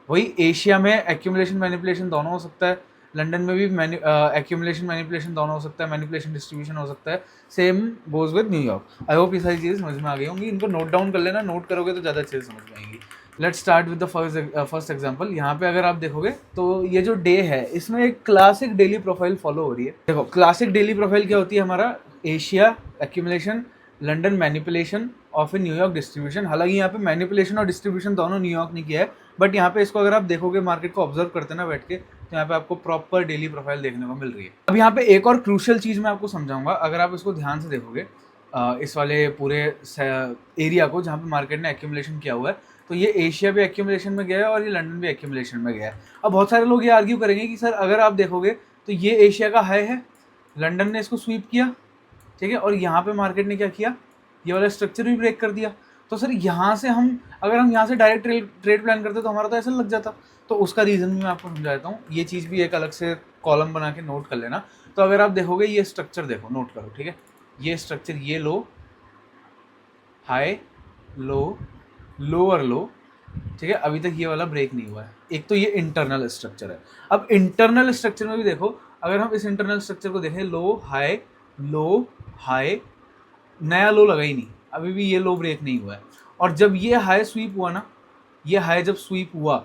वही एशिया में एक्यूमुलेशन मैनिपुलेशन दोनों हो सकता है, लंदन में भी एक्यूमुलेशन मैनिपुलेशन दोनों हो सकता है, मैनिपुलेशन डिस्ट्रीब्यूशन हो सकता है। Same goes with New York. I hope ये सारी चीज़ें समझ में आ गई होंगी। इनको नोट डाउन कर लेना, नोट करोगे तो ज़्यादा अच्छे से समझ में आएंगी। Let's start with the first example. यहाँ पे अगर आप देखोगे तो ये जो डे है इसमें एक क्लासिक डेली प्रोफाइल फॉलो हो रही है। देखो क्लासिक डेली प्रोफाइल क्या होती है, हमारा एशिया एक्यूमुलेशन, लंदन मैनिपुलेशन और फिर न्यूयॉर्क डिस्ट्रीब्यूशन। हालांकि यहाँ पे मैनिपुलेशन और डिस्ट्रीब्यूशन दोनों न्यूयॉर्क ने किया है, बट यहाँ पे इसको अगर आप देखोगे, मार्केट को ऑब्जर्व करते ना बैठ के, तो यहाँ पे आपको प्रॉपर डेली प्रोफाइल देखने को मिल रही है। अब यहाँ पे एक और क्रूशियल चीज़ मैं आपको समझाऊंगा, अगर आप इसको ध्यान से देखोगे इस वाले पूरे एरिया को जहाँ पे मार्केट ने एक्यूमुलेशन किया हुआ है, तो ये एशिया भी एक्यूमुलेशन में गया है और ये लंदन भी एक्यूमुलेशन में गया है। अब बहुत सारे लोग ये आर्ग्यू करेंगे कि सर अगर आप देखोगे तो ये एशिया का हाई है, लंदन ने इसको स्वीप किया, ठीक है, और यहाँ पे मार्केट ने क्या किया, ये वाला स्ट्रक्चर भी ब्रेक कर दिया। तो सर यहाँ से हम अगर हम यहाँ से डायरेक्ट ट्रेड प्लान करते तो हमारा तो ऐसा लग जाता। तो उसका रीज़न भी मैं आपको समझाता हूँ, ये चीज़ भी एक अलग से कॉलम बना के नोट कर लेना। तो अगर आप देखोगे ये स्ट्रक्चर देखो, नोट करो, ठीक है, ये स्ट्रक्चर, ये लो, हाई, लो, लोअर लो, ठीक है, अभी तक ये वाला ब्रेक नहीं हुआ है। एक तो ये इंटरनल स्ट्रक्चर है। अब इंटरनल स्ट्रक्चर में भी देखो, अगर हम इस इंटरनल स्ट्रक्चर को देखें, लो हाई, नया लो लगा ही नहीं, अभी भी ये लो ब्रेक नहीं हुआ है। और जब ये हाई स्वीप हुआ ना, ये हाई जब स्वीप हुआ,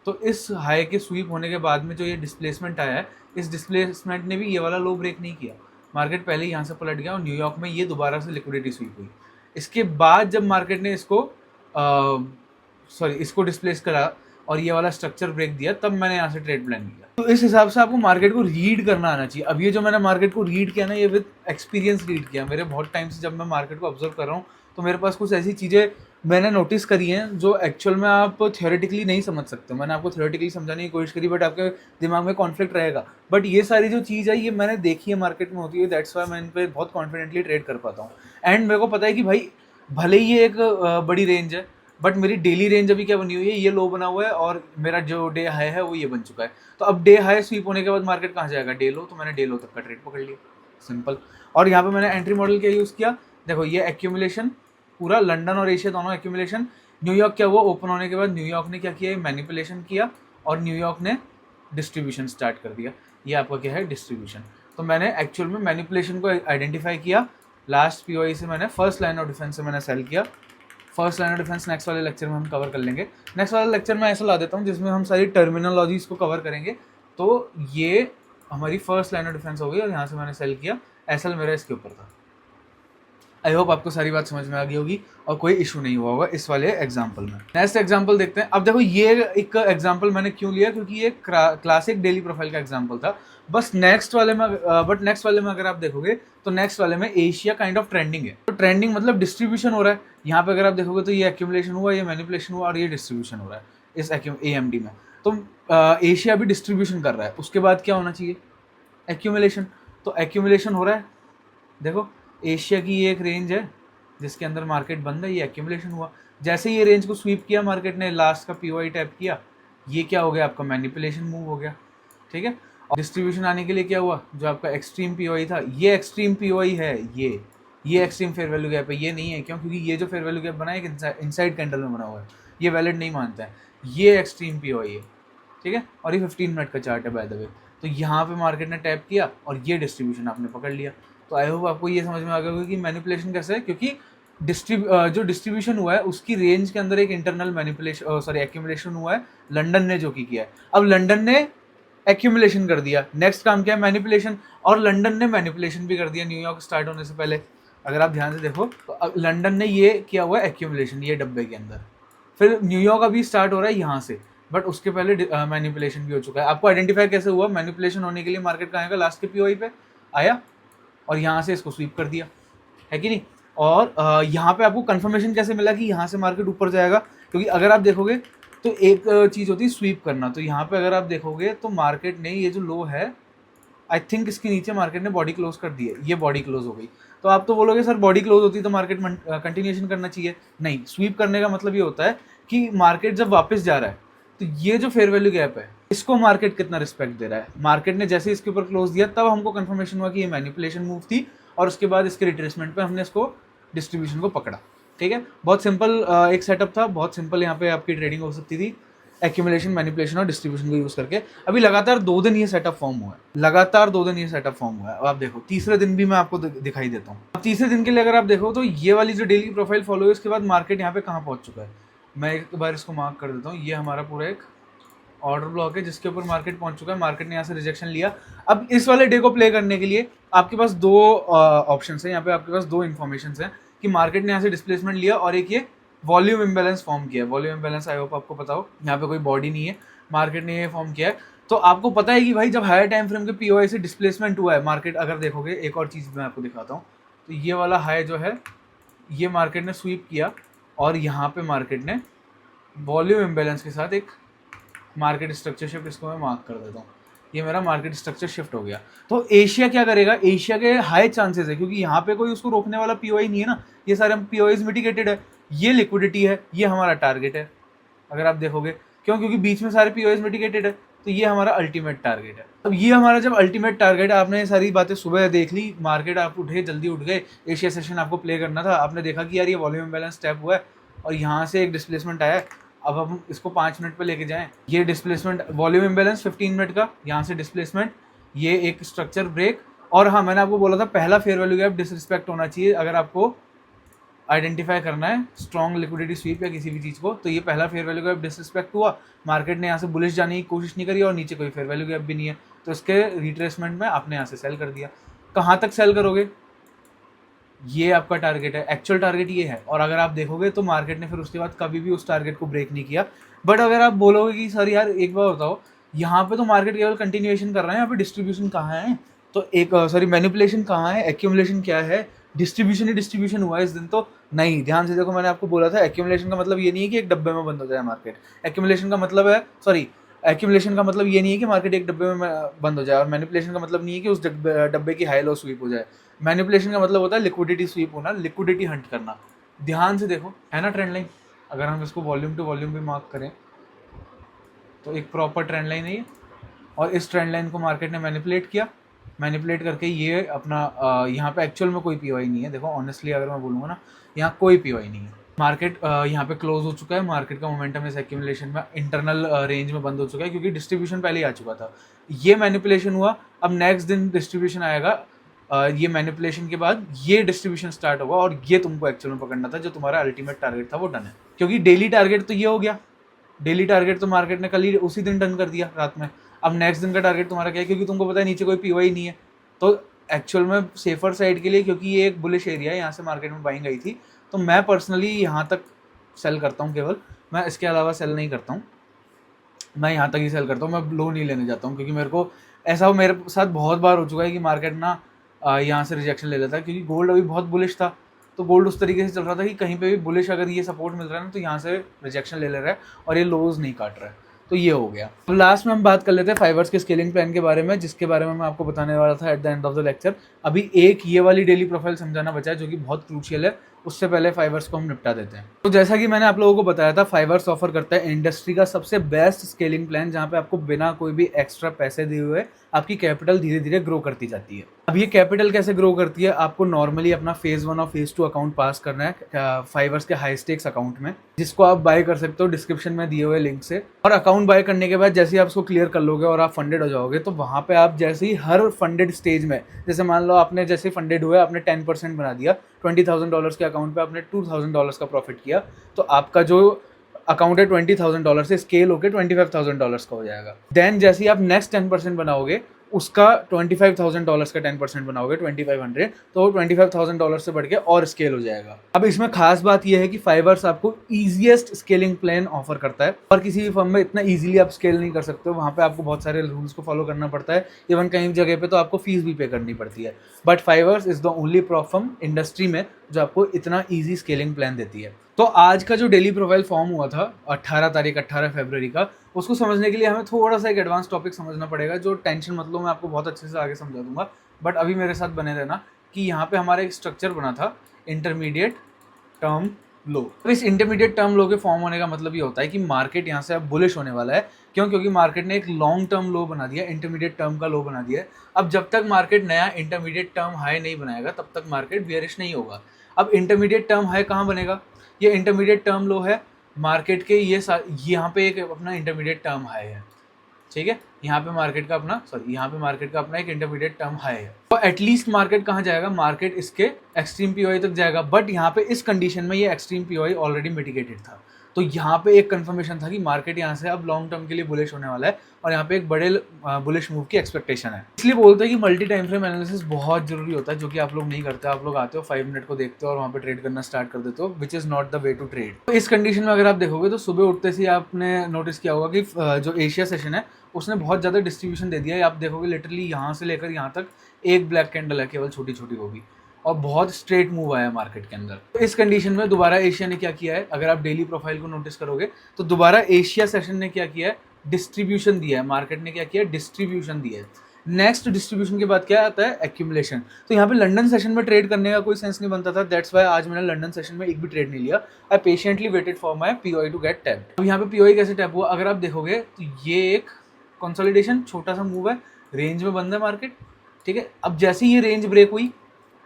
तो इस हाई के स्वीप होने के बाद में जो ये डिस्प्लेसमेंट आया है, इस डिस्प्लेसमेंट ने भी ये वाला लो ब्रेक नहीं किया। मार्केट पहले यहाँ से पलट गया और न्यूयॉर्क में ये दोबारा से लिक्विडिटी स्वीप हुई। इसके बाद जब मार्केट ने इसको डिस्प्लेस करा और ये वाला स्ट्रक्चर ब्रेक दिया, तब मैंने यहाँ से ट्रेड प्लान किया। तो इस हिसाब से आपको मार्केट को रीड करना आना चाहिए। अब ये जो मैंने मार्केट को रीड किया ना, ये विद एक्सपीरियंस रीड किया। मेरे बहुत टाइम से जब मैं मार्केट को ऑब्जर्व कर रहा हूँ, तो मेरे पास कुछ ऐसी चीज़ें मैंने नोटिस करी हैं जो एक्चुअल में आप थियोरेटिकली नहीं समझ सकते। मैंने आपको थियोरेटिकली समझाने की कोशिश करी, बट आपके दिमाग में कॉन्फ्लिक्ट रहेगा। बट ये सारी जो चीज़ है ये मैंने देखी है मार्केट में होती है, दैट्स वाई मैं इन पर बहुत कॉन्फिडेंटली ट्रेड कर पाता हूँ। एंड मेरे को पता है कि भाई भले ही ये एक बड़ी रेंज है, बट मेरी डेली रेंज अभी क्या बनी हुई है, ये लो बना हुआ है और मेरा जो डे हाई है वो ये बन चुका है। तो अब डे हाई स्वीप होने के बाद मार्केट कहाँ जाएगा, डे लो, तो मैंने डे लो तक का ट्रेड पकड़ लिया, सिंपल। और यहाँ पे मैंने एंट्री मॉडल क्या यूज़ किया, देखो ये एक्यूमुलेशन पूरा, लंदन और एशिया दोनों एक्यूमुलेशन। न्यूयॉर्क क्या हुआ, ओपन होने के बाद न्यूयॉर्क ने क्या किया, मैनिपुलेशन किया और न्यूयॉर्क ने डिस्ट्रीब्यूशन स्टार्ट कर दिया। ये आपका क्या है, डिस्ट्रीब्यूशन। तो मैंने एक्चुअल में मैनिपुलेशन को आइडेंटिफाई किया, लास्ट POI से मैंने फर्स्ट लाइन ऑफ डिफेंस से मैंने सेल किया, first line of defence next वाले लेक्चर में हम कवर कर लेंगे। नेक्स्ट वाले लेक्चर में ऐसा ला देता हूँ जिसमें हम सारी टर्मिनोलॉजीज को कवर करेंगे। तो ये हमारी फर्स्ट लाइन ऑफ डिफेंस हो गई और यहाँ से मैंने सेल किया, एसएल मेरा इसके ऊपर था। आई होप आपको सारी बात समझ में आ गई होगी और कोई इशू नहीं हुआ होगा इस वाले एग्जाम्पल में। नेक्स्ट एग्जाम्पल देखते हैं। अब देखो ये एक एग्जाम्पल मैंने क्यों लिया, क्योंकि ये क्लासिक डेली प्रोफाइल का एग्जाम्पल था। बस नेक्स्ट वाले में अगर आप देखोगे तो नेक्स्ट वाले में एशिया काइंड ऑफ ट्रेंडिंग है। तो ट्रेंडिंग मतलब डिस्ट्रीब्यूशन हो रहा है। यहाँ पे अगर आप देखोगे तो ये एक्यूमुलेशन हुआ, ये मैनिपुलेशन हुआ और ये डिस्ट्रीब्यूशन हो रहा है इस AMD में। तो एशिया भी डिस्ट्रीब्यूशन कर रहा है, उसके बाद क्या होना चाहिए, एक्यूमुलेशन। तो एक्यूमुलेशन हो रहा है। देखो एशिया की ये एक रेंज है जिसके अंदर मार्केट बंद है, ये एक्यूमुलेशन हुआ। जैसे ये रेंज को स्वीप किया मार्केट ने, लास्ट का POI टैप किया, ये क्या हो गया आपका मैनिपुलेशन मूव हो गया, ठीक है। और डिस्ट्रीब्यूशन आने के लिए क्या हुआ, जो आपका एक्सट्रीम POI था, ये एक्सट्रीम POI है, ये एक्सट्रीम फेयर वैल्यू गैप है, ये नहीं है। क्यों? क्योंकि ये जो फेयर वैल्यू गैप बना है इनसाइड कैंडल में बना हुआ है, ये वैलिड नहीं मानता है, ये एक्सट्रीम POI है, ठीक है। और ये 15 मिनट का चार्ट है बाय द वे। तो यहाँ पे मार्केट ने टैप किया और ये डिस्ट्रीब्यूशन आपने पकड़ लिया। तो आई होप आपको ये समझ में आ गया होगा कि मैनिपुलेशन कैसे है, क्योंकि जो डिस्ट्रीब्यूशन हुआ है उसकी रेंज के अंदर एक इंटरनल एक्यूमुलेशन हुआ है लंदन ने जो किया है। अब लंदन ने एक्यूमुलेशन कर दिया, नेक्स्ट काम क्या है, मैनिपुलेशन। और लंदन ने मैनिपुलेशन भी कर दिया न्यूयॉर्क स्टार्ट होने से पहले। अगर आप ध्यान से देखो तो अब लंदन ने ये किया हुआ है एक्यूमुलेशन, ये डब्बे के अंदर। फिर न्यूयॉर्क अभी स्टार्ट हो रहा है यहाँ से, बट उसके पहले मैनिपुलेशन भी हो चुका है। आपको आइडेंटिफाई कैसे हुआ, मैनिपुलेशन होने के लिए मार्केट कहाँ आएगा, लास्ट के POI पे आया और यहाँ से इसको स्वीप कर दिया, है कि नहीं। और यहाँ पे आपको कंफर्मेशन कैसे मिला कि यहाँ से मार्केट ऊपर जाएगा, क्योंकि अगर आप देखोगे तो एक चीज़ होती है स्वीप करना। तो यहाँ पे अगर आप देखोगे तो मार्केट ने ये जो लो है, आई थिंक इसके नीचे मार्केट ने बॉडी क्लोज कर दी है, ये बॉडी क्लोज हो गई। तो आप तो बोलोगे सर बॉडी क्लोज होती तो मार्केट कंटिन्यूएशन करना चाहिए। नहीं, स्वीप करने का मतलब ये होता है कि मार्केट जब वापस जा रहा है तो ये जो फेयर वैल्यू गैप है इसको मार्केट कितना रिस्पेक्ट दे रहा है। मार्केट ने जैसे इसके ऊपर क्लोज दिया तब हमको कंफर्मेशन हुआ कि ये मैनिपुलेशन मूव थी और उसके बाद इसके रिट्रेसमेंट पे हमने इसको डिस्ट्रीब्यूशन को पकड़ा, ठीक है। बहुत सिंपल एक सेटअप था, बहुत सिंपल यहाँ पे आपकी ट्रेडिंग हो सकती थी एक्यूमुलेशन, मैनिपुलेशन और डिस्ट्रीब्यूशन को यूज करके। अभी लगातार 2 दिन ये सेटअप फॉर्म हुआ है, लगातार 2 दिन ये सेटअप फॉर्म हुआ है। अब आप देखो तीसरे दिन भी मैं आपको दिखाई देता हूँ। अब तीसरे दिन के लिए अगर आप देखो तो ये वाली जो डेली प्रोफाइल फॉलो है उसके बाद मार्केट यहाँ पे कहाँ पहुंच चुका है, मैं एक बार इसको मार्क कर देता हूँ। ये हमारा पूरा एक ऑर्डर ब्लॉक है जिसके ऊपर मार्केट पहुंच चुका है, मार्केट ने यहाँ से रिजेक्शन लिया। अब इस वाले डे को प्ले करने के लिए आपके पास 2 ऑप्शन है, यहाँ पे आपके पास 2 इन्फॉर्मेशन है कि मार्केट ने यहाँ से डिस्प्लेसमेंट लिया और एक ये वॉल्यूम इम्बैलेंस फॉर्म किया है। वॉल्यूम इम्बैलेंस आई होप आपको पता हो, यहाँ पे कोई बॉडी नहीं है, मार्केट ने ये फॉर्म किया है। तो आपको पता है कि भाई जब हायर टाइम फ्रेम के POI से डिस्प्लेसमेंट हुआ है मार्केट, अगर देखोगे एक और चीज़ मैं आपको दिखाता हूँ, तो ये वाला हाई जो है ये मार्केट ने स्वीप किया और यहाँ पे मार्केट ने वॉल्यूम इम्बैलेंस के साथ एक मार्केट स्ट्रक्चर शिफ्ट, इसको मैं मार्क कर देता हूँ, ये मेरा मार्केट स्ट्रक्चर शिफ्ट हो गया। तो एशिया क्या करेगा, एशिया के हाई चांसेस है क्योंकि यहाँ पे कोई उसको रोकने वाला POI नहीं है ना, ये सारे POIs मिटिगेटेड है, ये लिक्विडिटी है, ये हमारा टारगेट है। अगर आप देखोगे क्यों, क्योंकि बीच में सारे POIs मिटिगेटेड है, तो ये हमारा अल्टीमेट टारगेट है। अब ये हमारा जब अल्टीमेट टारगेट है, आपने ये सारी बातें सुबह देख ली, मार्केट आप उठे, जल्दी उठ गए, एशिया सेशन आपको प्ले करना था, आपने देखा कि यार ये वॉल्यूम इम्बैलेंस स्टेप हुआ है और यहाँ से एक डिस्प्लेसमेंट आया है। अब हम इसको 5 मिनट पे लेके जाएं, ये डिस्प्लेसमेंट वॉल्यूम इम्बैलेंस 15 मिनट का, यहाँ से डिस्प्लेसमेंट, ये एक स्ट्रक्चर ब्रेक। और हाँ, मैंने आपको बोला था पहला फेयर वैल्यू गैप डिसरिस्पेक्ट होना चाहिए अगर आपको आइडेंटिफाई करना है स्ट्रॉन्ग लिक्विडिटी स्वीप या किसी भी चीज़ को। तो ये पहला फेयर वैल्यू गैप डिसरिस्पेक्ट हुआ, मार्केट ने यहाँ से बुलिश जाने की कोशिश नहीं करी और नीचे कोई फेयर वैल्यू गैप भी नहीं है, तो इसके रिट्रेसमेंट में आपने यहाँ से सेल कर दिया। कहाँ तक सेल करोगे, ये आपका टारगेट है, एक्चुअल टारगेट ये है। और अगर आप देखोगे तो मार्केट ने फिर उसके बाद कभी भी उस टारगेट को ब्रेक नहीं किया। बट अगर आप बोलोगे कि सर यार एक बार बताओ, यहाँ पे तो मार्केट केवल कंटिन्यूएशन कर रहा है, यहाँ पे डिस्ट्रीब्यूशन कहाँ है, तो एक मैनिपुलेशन कहाँ है, एक्यूमुलेशन क्या है, डिस्ट्रीब्यूशन ही डिस्ट्रीब्यूशन हुआ है इस दिन। तो नहीं, ध्यान से देखो, मैंने आपको बोला था एक्यूमुलेशन का मतलब ये नहीं है कि एक डब्बे में बंद हो जाए मार्केट। एक्यूमुलेशन का मतलब ये नहीं है कि मार्केट एक डब्बे में बंद हो जाए, और मैनिपुलेशन का मतलब नहीं है कि उस डब्बे की हाई लो स्वीप हो जाए। मैनिपुलेशन का मतलब होता है लिक्विडिटी स्वीप होना, लिक्विडिटी हंट करना। ध्यान से देखो, है ना ट्रेंड लाइन, अगर हम इसको वॉल्यूम टू वॉल्यूम भी मार्क करें तो एक प्रॉपर ट्रेंड लाइन है ये, और इस ट्रेंड लाइन को मार्केट ने मैनिपुलेट किया, मैनिपुलेट करके ये अपना यहाँ पे एक्चुअल में कोई POI नहीं है। देखो ऑनेस्टली अगर मैं बोलूँगा ना, यहाँ कोई POI नहीं है। मार्केट यहाँ पे क्लोज हो चुका है, मार्केट का मोमेंटम इस एक्यूमुलेशन में इंटरनल रेंज में बंद हो चुका है क्योंकि डिस्ट्रीब्यूशन पहले ही आ चुका था। ये मैनिपुलेशन हुआ, अब नेक्स्ट दिन डिस्ट्रीब्यूशन आएगा, ये मैनिपुलेशन के बाद ये डिस्ट्रीब्यूशन स्टार्ट होगा और ये तुमको एक्चुअल में पकड़ना था, जो तुम्हारा अल्टीमेट टारगेट था वो डन है। क्योंकि डेली टारगेट तो ये हो गया, डेली टारगेट तो मार्केट ने कल ही उसी दिन डन कर दिया रात में। अब नेक्स्ट दिन का टारगेट तुम्हारा क्या है, क्योंकि तुमको पता है नीचे कोई पीओआई नहीं है, तो एक्चुअल में सेफर साइड के लिए, क्योंकि ये एक बुलिश एरिया है, यहाँ से मार्केट में बाइंग गई थी, तो मैं पर्सनली यहाँ तक सेल करता हूँ केवल, मैं इसके अलावा सेल नहीं करता हूँ, मैं यहाँ तक ही सेल करता हूँ, मैं लो नहीं लेने जाता हूँ, क्योंकि मेरे को ऐसा मेरे साथ बहुत बार हो चुका है कि मार्केट ना यहाँ से रिजेक्शन ले लेता है, क्योंकि गोल्ड अभी बहुत बुलिश था, तो गोल्ड उस तरीके से चल रहा था कि कहीं पे भी बुलिश अगर ये सपोर्ट मिल रहा है ना, तो यहाँ से रिजेक्शन ले रहा है और ये लोज नहीं काट रहा है, तो ये हो गया। अब लास्ट में हम बात कर लेते हैं फाइवर्स के स्केलिंग प्लान के बारे में, जिसके बारे में मैं आपको बताने वाला था at the end of the lecture. अभी एक ये वाली डेली प्रोफाइल समझाना बचा है, जो कि बहुत क्रूशियल है, उससे पहले फाइवर्स को हम निपटा देते हैं। तो जैसा कि मैंने आप लोगों को बताया था, फाइवर्स ऑफर करता है इंडस्ट्री का सबसे बेस्ट स्केलिंग प्लान, जहाँ पे आपको बिना कोई भी एक्स्ट्रा पैसे दिए हुए आपकी कैपिटल धीरे धीरे ग्रो करती जाती है। अब ये कैपिटल कैसे ग्रो करती है, आपको नॉर्मली अपना फेज 1 और फेज 2 अकाउंट पास करना है फाइवर्स के हाई स्टेक्स अकाउंट में, जिसको आप बाय कर सकते हो डिस्क्रिप्शन में दिए हुए लिंक से। और अकाउंट बाय करने के बाद जैसे ही आप उसको क्लियर कर लोगे और आप फंडेड हो जाओगे, तो वहाँ पे आप जैसे ही हर फंडेड स्टेज में, जैसे मान लो आपने जैसे फंडेड हुए, आपने 10% बना दिया, $20,000 के अकाउंट पे आपने $2,000 का प्रॉफिट किया, तो आपका जो अकाउंट है $20,000 से स्केल होकर $25,000 का हो जाएगा। देन जैसे ही आप नेक्स्ट 10% बनाओगे, उसका $25,000 का 10% बनाओगे 2500, तो $25,000 से बढ़ के और स्केल हो जाएगा। अब इसमें खास बात यह है कि फाइवर्स आपको ईजिएस्ट स्केलिंग प्लान ऑफर करता है, और किसी भी फर्म में इतना ईजिली आप स्केल नहीं कर सकते हो, वहाँ पे आपको बहुत सारे रूल्स को फॉलो करना पड़ता है, इवन कई जगह पे तो आपको फीस भी पे करनी पड़ती है। But fivers is the only firm industry में जो आपको इतना ईजी स्केलिंग प्लान देती है। तो आज का जो डेली प्रोफाइल फॉर्म हुआ था 18 फरवरी का, उसको समझने के लिए हमें थोड़ा सा एक एडवांस टॉपिक समझना पड़ेगा, जो टेंशन मत लो, मैं आपको बहुत अच्छे से आगे समझा दूंगा, बट अभी मेरे साथ बने रहना। कि यहाँ पे हमारा एक स्ट्रक्चर बना था इंटरमीडिएट टर्म लो। तो इस इंटरमीडिएट टर्म लो के फॉर्म होने का मतलब ये होता है कि मार्केट यहाँ से अब बुलिश होने वाला है। क्यों? क्योंकि मार्केट ने एक लॉन्ग टर्म लो बना दिया, इंटरमीडिएट टर्म का लो बना दिया है। अब जब तक मार्केट नया इंटरमीडिएट टर्म हाई नहीं बनाएगा, तब तक मार्केट बियरिश नहीं होगा। अब इंटरमीडिएट टर्म हाई कहाँ बनेगा? ये इंटरमीडिएट टर्म लो है मार्केट के, ये यहाँ पे एक अपना इंटरमीडिएट टर्म हाई है, ठीक है। यहाँ पे मार्केट का अपना एक इंटरमीडिएट टर्म हाई है। तो एटलीस्ट मार्केट कहाँ जाएगा? मार्केट इसके एक्सट्रीम पीओआई तक जाएगा। बट यहाँ पे इस कंडीशन में ये एक्सट्रीम पीओआई ऑलरेडी मिटिगेटेड था, तो यहाँ पे एक कंफर्मेशन था कि मार्केट यहाँ से अब लॉन्ग टर्म के लिए बुलिश होने वाला है, और यहाँ पे एक बड़े बुलिश मूव की एक्सपेक्टेशन है। इसलिए बोलते हैं कि मल्टी टाइम फ्रेम एनालिसिस बहुत जरूरी होता है, जो कि आप लोग नहीं करते। आप लोग आते हो 5 मिनट को देखते हो और वहाँ पे ट्रेड करना स्टार्ट कर देते हो, which is not the way to trade. तो इस कंडीशन में अगर आप देखोगे तो सुबह उठते से आपने नोटिस किया होगा कि जो एशिया सेशन है उसने बहुत ज़्यादा डिस्ट्रीब्यूशन दे दिया है। आप देखोगे लिटरली यहाँ से लेकर यहाँ तक एक ब्लैक कैंडल है, केवल छोटी छोटी वो भी, और बहुत स्ट्रेट मूव आया मार्केट के अंदर। तो इस कंडीशन में दोबारा एशिया ने क्या किया है, अगर आप डेली प्रोफाइल को नोटिस करोगे तो दोबारा एशिया सेशन ने क्या किया है, डिस्ट्रीब्यूशन दिया है। मार्केट ने क्या किया, डिस्ट्रीब्यूशन दिया है। नेक्स्ट डिस्ट्रीब्यूशन के बाद क्या आता है, एक्यूमुलेशन। तो यहाँ पे लंदन सेशन में ट्रेड करने का कोई सेंस नहीं बनता था, दैट्स वाई आज मैंने लंदन सेशन में एक भी ट्रेड नहीं लिया। I patiently waited for my POI to get tap. अब यहाँ पे पीओआई कैसे टैप हुआ, अगर आप देखोगे तो ये एक कंसोलिडेशन छोटा सा मूव है, रेंज में बंद है मार्केट, ठीक है। अब जैसे ये रेंज ब्रेक हुई,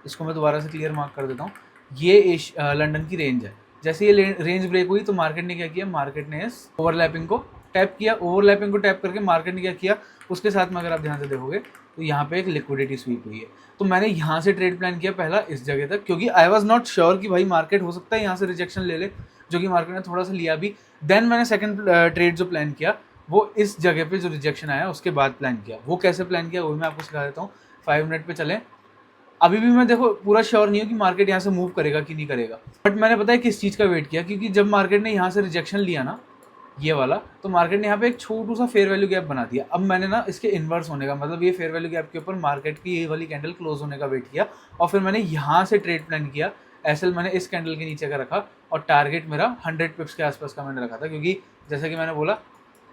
इसको मैं दोबारा से क्लियर मार्क कर देता हूँ, ये लंदन की रेंज है। जैसे ये रेंज ब्रेक हुई तो मार्केट ने क्या किया, मार्केट ने इस ओवरलैपिंग को टैप किया। ओवरलैपिंग को टैप करके मार्केट ने क्या किया, उसके साथ में अगर आप ध्यान से देखोगे तो यहाँ पे एक लिक्विडिटी स्वीप हुई है। तो मैंने यहाँ से ट्रेड प्लान किया पहला इस जगह तक, क्योंकि आई वॉज नॉट श्योर कि भाई मार्केट हो सकता है यहाँ से रिजेक्शन ले ले, जो कि मार्केट ने थोड़ा सा लिया भी। देन मैंने सेकंड ट्रेड जो प्लान किया वो इस जगह पे जो रिजेक्शन आया उसके बाद प्लान किया। वो कैसे प्लान किया वो मैं आपको सिखा देता हूँ। 5 मिनट पे चलें। अभी भी मैं देखो पूरा श्योर नहीं हूँ कि मार्केट यहाँ से मूव करेगा कि नहीं करेगा, बट मैंने पता है किस चीज़ का वेट किया, क्योंकि जब मार्केट ने यहाँ से रिजेक्शन लिया ना ये वाला, तो मार्केट ने यहाँ पे एक छोटू सा फेयर वैल्यू गैप बना दिया। अब मैंने ना इसके इन्वर्स होने का मतलब ये फेयर वैल्यू गैप के ऊपर मार्केट की ये वाली कैंडल क्लोज होने का वेट किया, और फिर मैंने यहाँ से ट्रेड प्लान किया। एसएल मैंने इस कैंडल के नीचे का रखा, और टारगेट मेरा 100 पिप्स के आसपास का मैंने रखा था, क्योंकि जैसा कि मैंने बोला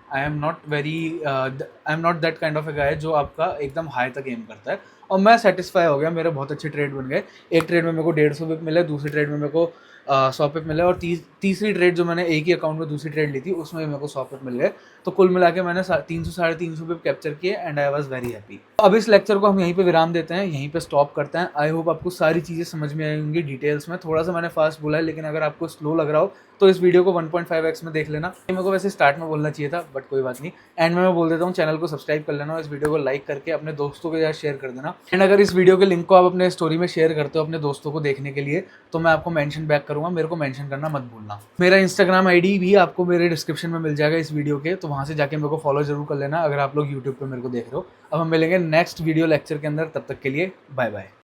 I am not that kind of a guy जो आपका एकदम हाई तक एम करता है। और मैं सेटिस्फाई हो गया, मेरे बहुत अच्छे ट्रेड बन गए। एक ट्रेड में मेरे को 150 पिप मिले, दूसरे ट्रेड में मेरे को 100 पिप मिले, और तीसरी ट्रेड जो मैंने एक ही अकाउंट में दूसरी ट्रेड ली थी उसमें भी मेरे को 100 पिप मिल गए। तो कुल मिला के मैंने 300 साढ़े 300 पिप कैप्चर किए and I was very happy. अब इस लेक्चर को हम यहीं पे विराम देते हैं, यहीं पे स्टॉप करते हैं। आई होप आपको सारी चीज़ें समझ में आई होंगी डिटेल्स में। थोड़ा सा मैंने फास्ट बोला है, लेकिन अगर आपको स्लो लग रहा हो तो इस वीडियो को 1.5x में देख लेना। ये मेरे को वैसे स्टार्ट में बोलना चाहिए था, बट कोई बात नहीं। एंड में मैं बोल देता हूँ, चैनल को सब्सक्राइब कर लेना और इस वीडियो को लाइक करके अपने दोस्तों के साथ शेयर कर देना। एंड अगर इस वीडियो के लिंक को आप अपने स्टोरी में शेयर करते हो अपने दोस्तों को देखने के लिए, तो मैं आपको मेंशन बैक करूँगा। मेरे को मेंशन करना मत भूलना। मेरा इंस्टाग्राम आईडी भी आपको मेरे डिस्क्रिप्शन में मिल जाएगा इस वीडियो के, तो वहाँ से जाके मेरे को फॉलो जरूर कर लेना अगर आप लोग यूट्यूब पर मेरे को देख रहे हो। अब हम मिलेंगे नेक्स्ट वीडियो लेक्चर के अंदर, तब तक के लिए बाय बाय।